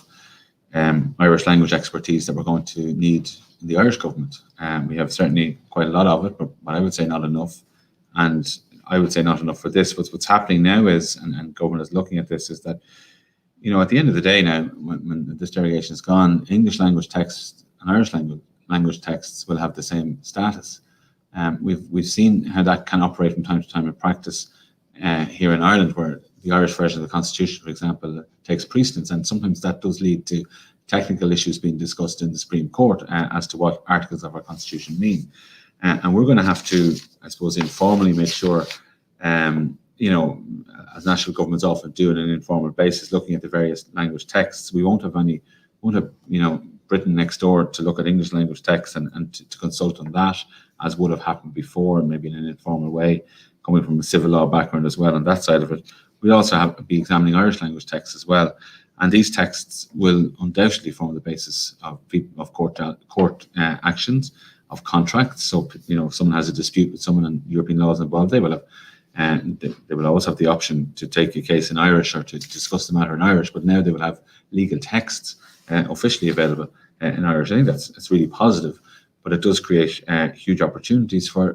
Irish language expertise that we're going to need in the Irish government. We have certainly quite a lot of it, but I would say not enough. And I would say not enough for this. What's happening now is, and government is looking at this, is that, you know, at the end of the day now, when this derogation is gone, English language texts and Irish language texts will have the same status. We've seen how that can operate from time to time in practice here in Ireland, where the Irish version of the Constitution, for example, takes precedence, and sometimes that does lead to technical issues being discussed in the Supreme Court as to what articles of our Constitution mean. And we're going to have to, I suppose, informally make sure, you know, as national governments often do on an informal basis, looking at the various language texts. We won't have, you know, Britain next door to look at English language texts and to consult on that, as would have happened before, maybe in an informal way, coming from a civil law background as well on that side of it. We'll also have to be examining Irish language texts as well. And these texts will undoubtedly form the basis of court actions, of contracts. So, you know, if someone has a dispute with someone and European law is involved, they will have and they will always have the option to take a case in Irish or to discuss the matter in Irish, but now they will have legal texts officially available in Irish. I think that's really positive, but it does create huge opportunities for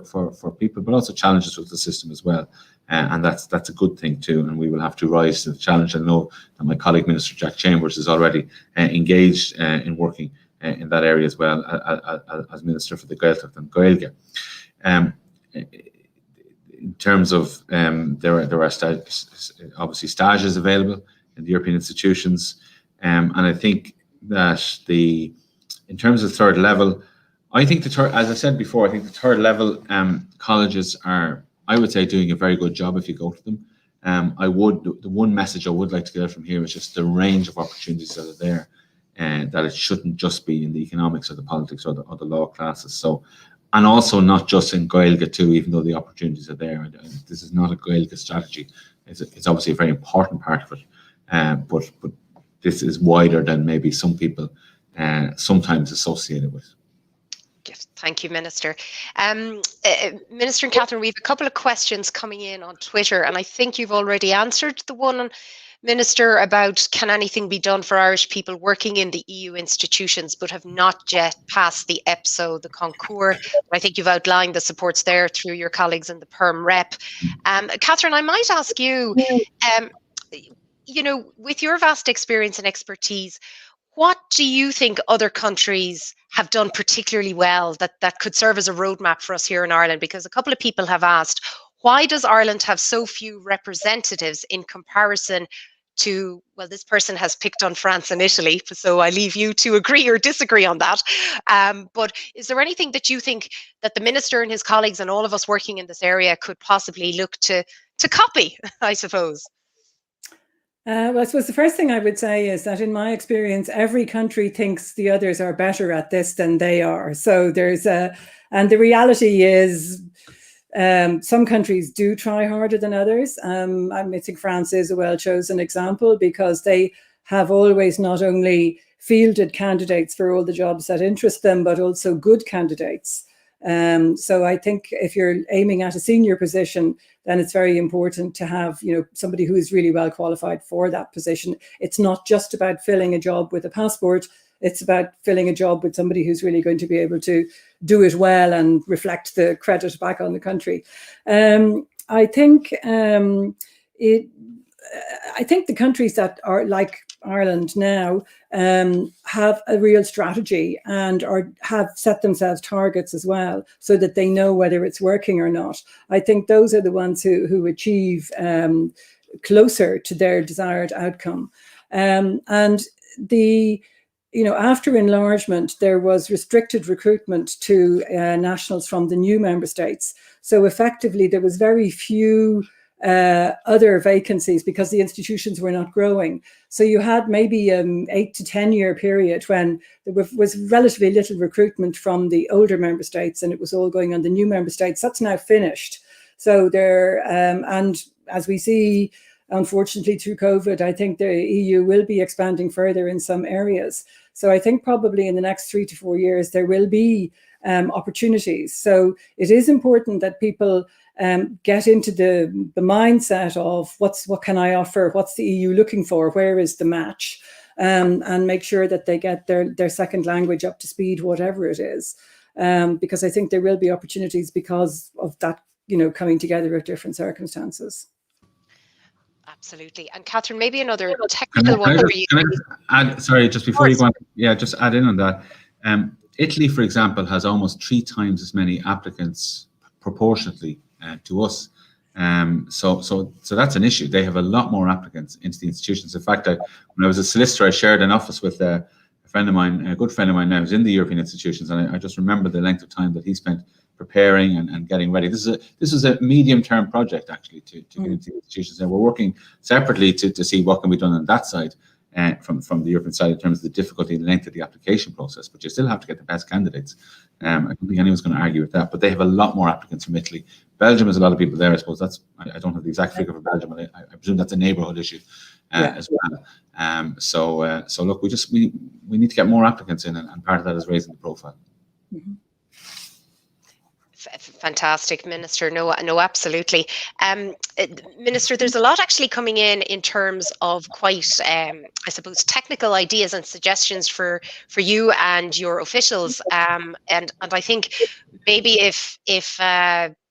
people, but also challenges with the system as well. And that's a good thing too, and we will have to rise to the challenge. I know that my colleague Minister Jack Chambers is already engaged in working in that area as well as Minister for the Gaeltacht and Gaeilge. In terms of there are obviously stages available in the European institutions, and I think that in terms of third level, I think as I said before, I think the third level colleges are, I would say, doing a very good job if you go to them. The one message I would like to get out from here is just the range of opportunities that are there, and that it shouldn't just be in the economics or the politics or the law classes. So, and also not just in Gaeilge too, even though the opportunities are there. This is not a Gaeilge strategy. It's obviously a very important part of it, but this is wider than maybe some people sometimes associate it with. Yes, thank you, Minister. Minister and Catherine, we have a couple of questions coming in on Twitter, and I think you've already answered the one, Minister, about can anything be done for Irish people working in the EU institutions but have not yet passed the EPSO, the concours. I think you've outlined the supports there through your colleagues in the Perm Rep. Catherine, I might ask you, with your vast experience and expertise, what do you think other countries have done particularly well that could serve as a roadmap for us here in Ireland? Because a couple of people have asked, why does Ireland have so few representatives in comparison to, well, this person has picked on France and Italy, so I leave you to agree or disagree on that. But is there anything that you think that the Minister and his colleagues and all of us working in this area could possibly look to copy, I suppose? Well, I suppose the first thing I would say is that in my experience, every country thinks the others are better at this than they are. So and the reality is some countries do try harder than others. I think France is a well-chosen example because they have always not only fielded candidates for all the jobs that interest them, but also good candidates. So I think if you're aiming at a senior position, then it's very important to have, somebody who is really well qualified for that position. It's not just about filling a job with a passport. It's about filling a job with somebody who's really going to be able to do it well and reflect the credit back on the country. I think the countries that are like Ireland now have a real strategy and have set themselves targets as well, so that they know whether it's working or not. I think those are the ones who achieve closer to their desired outcome. And after enlargement, there was restricted recruitment to nationals from the new member states. So effectively, there was very few other vacancies because the institutions were not growing. So you had maybe an 8 to 10 year period when there was relatively little recruitment from the older member states, and it was all going on the new member states. That's now finished. So and as we see, unfortunately, through COVID, I think the EU will be expanding further in some areas. So I think probably in the next 3 to 4 years, there will be opportunities. So it is important that people get into the mindset of what can I offer? What's the EU looking for? Where is the match? And make sure that they get their second language up to speed, whatever it is. Because I think there will be opportunities because of that, coming together at different circumstances. Absolutely. And Catherine, maybe another technical one for you. Can I add, sorry, just before you go on, just add in on that. Italy, for example, has almost 3 times as many applicants proportionately to us. So that's an issue. They have a lot more applicants into the institutions. In fact, when I was a solicitor, I shared an office with a friend of mine, a good friend of mine now, who's in the European institutions, and I just remember the length of time that he spent preparing and getting ready. This is a medium-term project actually to get into the institutions, and we're working separately to see what can be done on that side from the European side in terms of the difficulty and length of the application process. But you still have to get the best candidates. I don't think anyone's going to argue with that. But they have a lot more applicants from Italy. Belgium has a lot of people there. I suppose I don't have the exact figure for Belgium, but I presume that's a neighbourhood issue as well. So look, we need to get more applicants in, and part of that is raising the profile. Mm-hmm. Fantastic, Minister. No, absolutely. Minister, there's a lot actually coming in terms of quite, I suppose, technical ideas and suggestions for you and your officials. And I think maybe if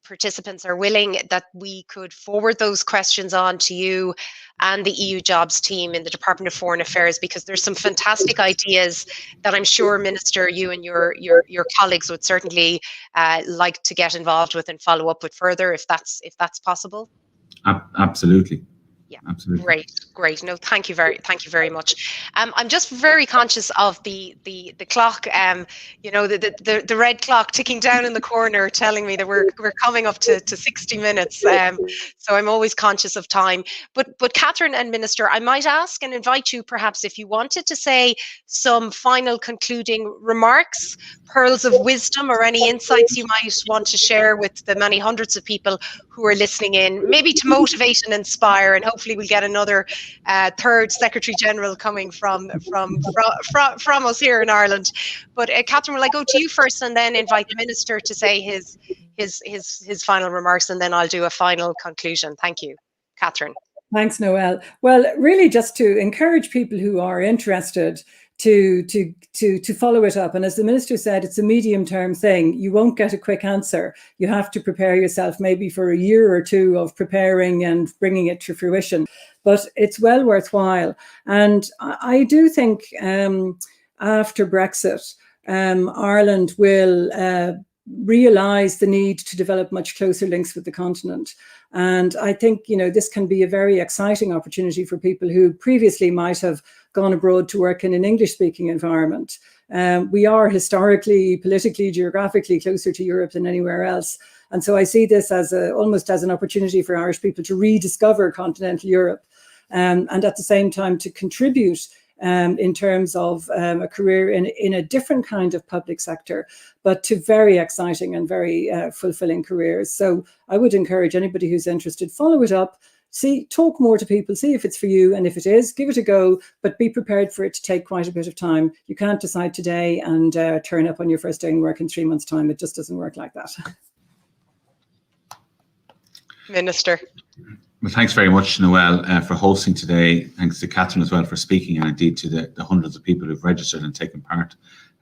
participants are willing, that we could forward those questions on to you and the EU Jobs team in the Department of Foreign Affairs, because there's some fantastic ideas that I'm sure, Minister, you and your colleagues would certainly like to get involved with and follow up with further, if that's possible. Absolutely. Yeah, absolutely. Great. No, thank you very much. I'm just very conscious of the clock. You know, the red clock ticking down in the corner, telling me that we're coming up to 60 minutes. So I'm always conscious of time. But Catherine and Minister, I might ask and invite you, perhaps, if you wanted to say some final concluding remarks, pearls of wisdom, or any insights you might want to share with the many hundreds of people who are listening in, maybe to motivate and inspire, and hopefully we'll get another third Secretary General coming from us here in Ireland. But Catherine, will I go to you first and then invite the Minister to say his final remarks, and then I'll do a final conclusion. Thank you, Catherine. Thanks, Noelle. Well, really just to encourage people who are interested to follow it up. And as the Minister said, it's a medium-term thing. You won't get a quick answer. You have to prepare yourself maybe for a year or two of preparing and bringing it to fruition. But it's well worthwhile. And I do think after Brexit, Ireland will realise the need to develop much closer links with the continent. And I think, you know, this can be a very exciting opportunity for people who previously might have gone abroad to work in an English-speaking environment. We are historically, politically, geographically closer to Europe than anywhere else. And so I see this as almost as an opportunity for Irish people to rediscover continental Europe, and at the same time to contribute in terms of a career in a different kind of public sector, but to very exciting and very fulfilling careers. So I would encourage anybody who's interested, follow it up, talk more to people, see if it's for you, and if it is, give it a go, but be prepared for it to take quite a bit of time. You can't decide today and turn up on your first day in work in 3 months' time. It just doesn't work like that. Minister. Well, thanks very much, Noelle, for hosting today. Thanks to Catherine as well for speaking, and indeed to the hundreds of people who've registered and taken part.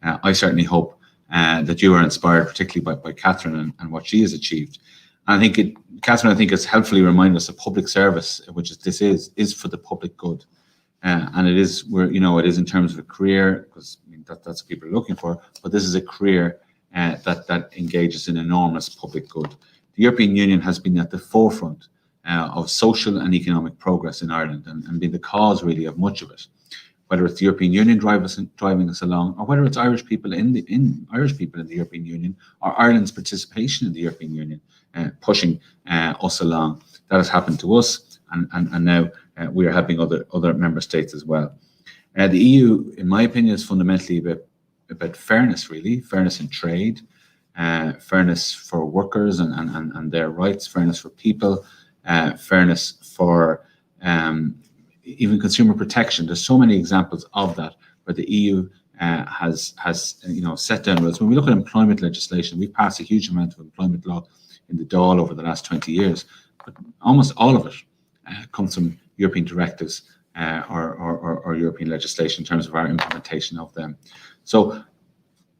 I certainly hope that you are inspired, particularly by Catherine and what she has achieved. And I think Catherine, I think, has helpfully reminded us of public service, which is for the public good, and it is it is in terms of a career, because I mean, that's what people are looking for. But this is a career that engages in enormous public good. The European Union has been at the forefront of social and economic progress in Ireland, and been the cause really of much of it. Whether it's the European Union driving us along, or whether it's Irish people in the European Union, or Ireland's participation in the European Union pushing us along. That has happened to us, and now we are helping other member states as well. The EU, in my opinion, is fundamentally about fairness, really, fairness in trade, fairness for workers and their rights, fairness for people, fairness for even consumer protection. There's so many examples of that where the EU has set down rules. When we look at employment legislation, we've passed a huge amount of employment law in the Dáil over the last 20 years, but almost all of it comes from European directives or European legislation in terms of our implementation of them. So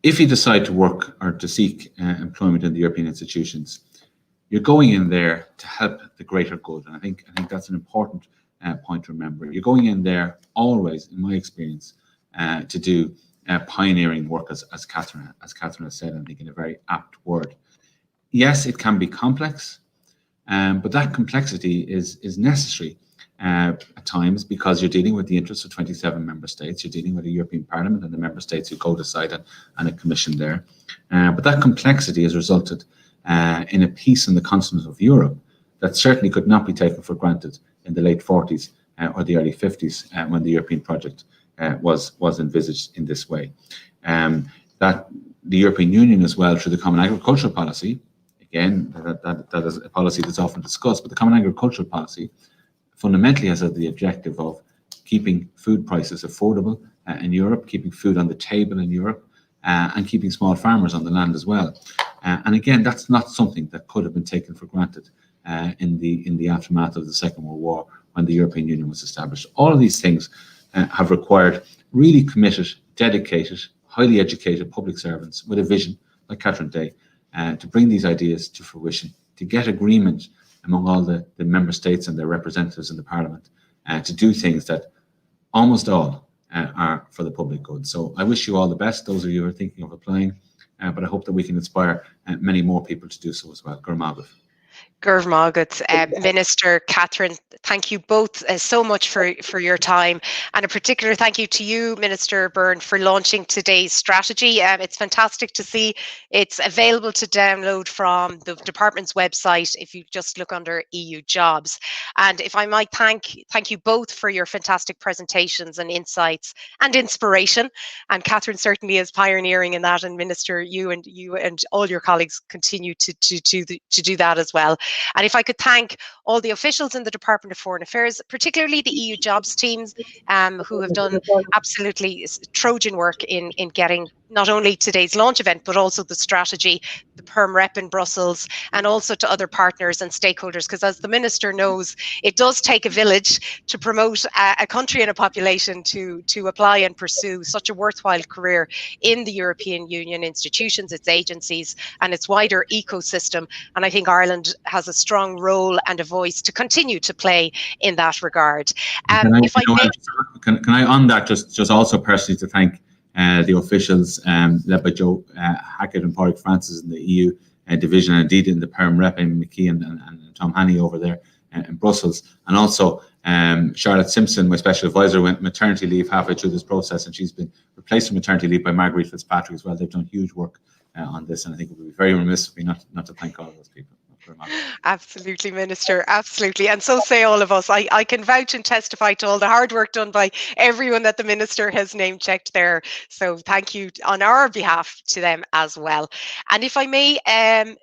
if you decide to work or to seek employment in the European institutions, you're going in there to help the greater good. And I think that's an important point to remember. You're going in there always, in my experience, to do pioneering work, as Catherine has said, I think in a very apt word. Yes, it can be complex, but that complexity is necessary at times, because you're dealing with the interests of 27 member states. You're dealing with the European Parliament and the member states who co-decide and a commission there. But that complexity has resulted in a peace in the continent of Europe that certainly could not be taken for granted in the late 40s or the early 50s when the European project was envisaged in this way. That the European Union as well, through the Common Agricultural Policy, again, that is a policy that's often discussed, but the Common Agricultural Policy fundamentally has the objective of keeping food prices affordable in Europe, keeping food on the table in Europe, and keeping small farmers on the land as well. And again, that's not something that could have been taken for granted in the aftermath of the Second World War, when the European Union was established. All of these things have required really committed, dedicated, highly educated public servants with a vision, like Catherine Day, to bring these ideas to fruition, to get agreement among all the member states and their representatives in the Parliament, to do things that almost all are for the public good. So I wish you all the best, those of you who are thinking of applying, but I hope that we can inspire many more people to do so as well. Gurmagov. Minister Catherine, thank you both so much for your time, and a particular thank you to you, Minister Byrne, for launching today's strategy. It's fantastic to see. It's available to download from the department's website if you just look under EU jobs. And if I might thank you both for your fantastic presentations and insights and inspiration. And Catherine certainly is pioneering in that, and Minister, you and all your colleagues continue to do that as well. And if I could thank all the officials in the Department of Foreign Affairs, particularly the EU jobs teams, who have done absolutely Trojan work in getting not only today's launch event, but also the strategy, the Perm Rep in Brussels, and also to other partners and stakeholders, because as the Minister knows, it does take a village to promote a country and a population to apply and pursue such a worthwhile career in the European Union institutions, its agencies, and its wider ecosystem. And I think Ireland has a strong role and a voice to continue to play in that regard. Can I on that just also personally to thank the officials led by Joe Hackett and Pádraig Francis in the EU division, and indeed in the Perm Rep, Amy McKee and Tom Hannay over there in Brussels, and also Charlotte Simpson, my special advisor, went maternity leave halfway through this process, and she's been replaced from maternity leave by Marguerite Fitzpatrick as well. They've done huge work on this, and I think it would be very remiss of me not to thank all of those people. Absolutely, Minister, absolutely. And so say all of us. I can vouch and testify to all the hard work done by everyone that the Minister has name checked there. So thank you on our behalf to them as well. And if I may,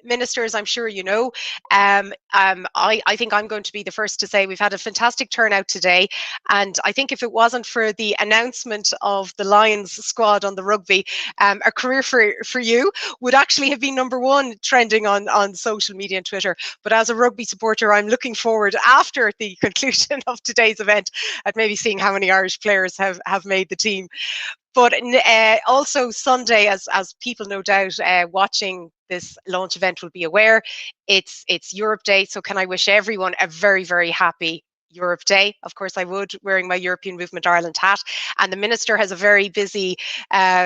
Ministers, I'm sure you know, I think I'm going to be the first to say we've had a fantastic turnout today. And I think if it wasn't for the announcement of the Lions squad on the rugby, a career for you would actually have been #1 trending on social media and Twitter. But as a rugby supporter, I'm looking forward after the conclusion of today's event at maybe seeing how many Irish players have made the team. But also Sunday, as people no doubt watching this launch event will be aware, it's Europe Day. So can I wish everyone a very, very happy Europe Day. Of course I would, wearing my European Movement Ireland hat. And the Minister has a very busy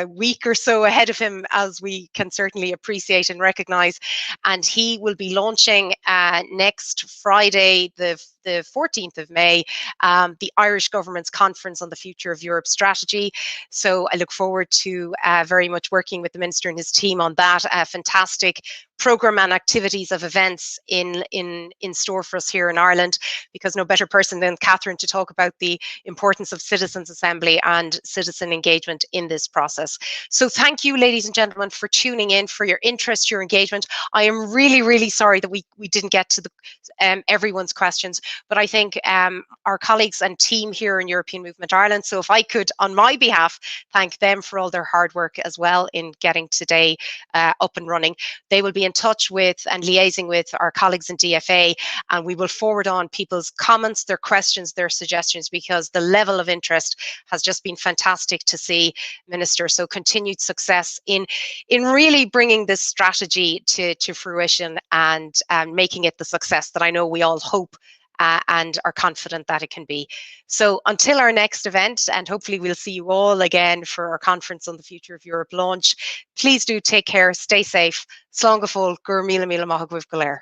week or so ahead of him, as we can certainly appreciate and recognise. And he will be launching next Friday, the 14th of May, the Irish Government's Conference on the Future of Europe Strategy. So I look forward to very much working with the Minister and his team on that. Fantastic programme and activities of events in store for us here in Ireland, because no better person than Catherine to talk about the importance of citizens' assembly and citizen engagement in this process. So thank you, ladies and gentlemen, for tuning in, for your interest, your engagement. I am really, really sorry that we didn't get to everyone's questions, but I think our colleagues and team here in European Movement Ireland, so if I could, on my behalf, thank them for all their hard work as well in getting today up and running. They will be in touch with and liaising with our colleagues in DFA, and we will forward on people's comments, their questions, their suggestions, because the level of interest has just been fantastic to see, Minister. So continued success in really bringing this strategy to fruition and making it the success that I know we all hope and are confident that it can be. So until our next event, and hopefully we'll see you all again for our conference on the Future of Europe launch, please do take care, stay safe. Slán go fóill, gur míle míle maith agaibh go léir.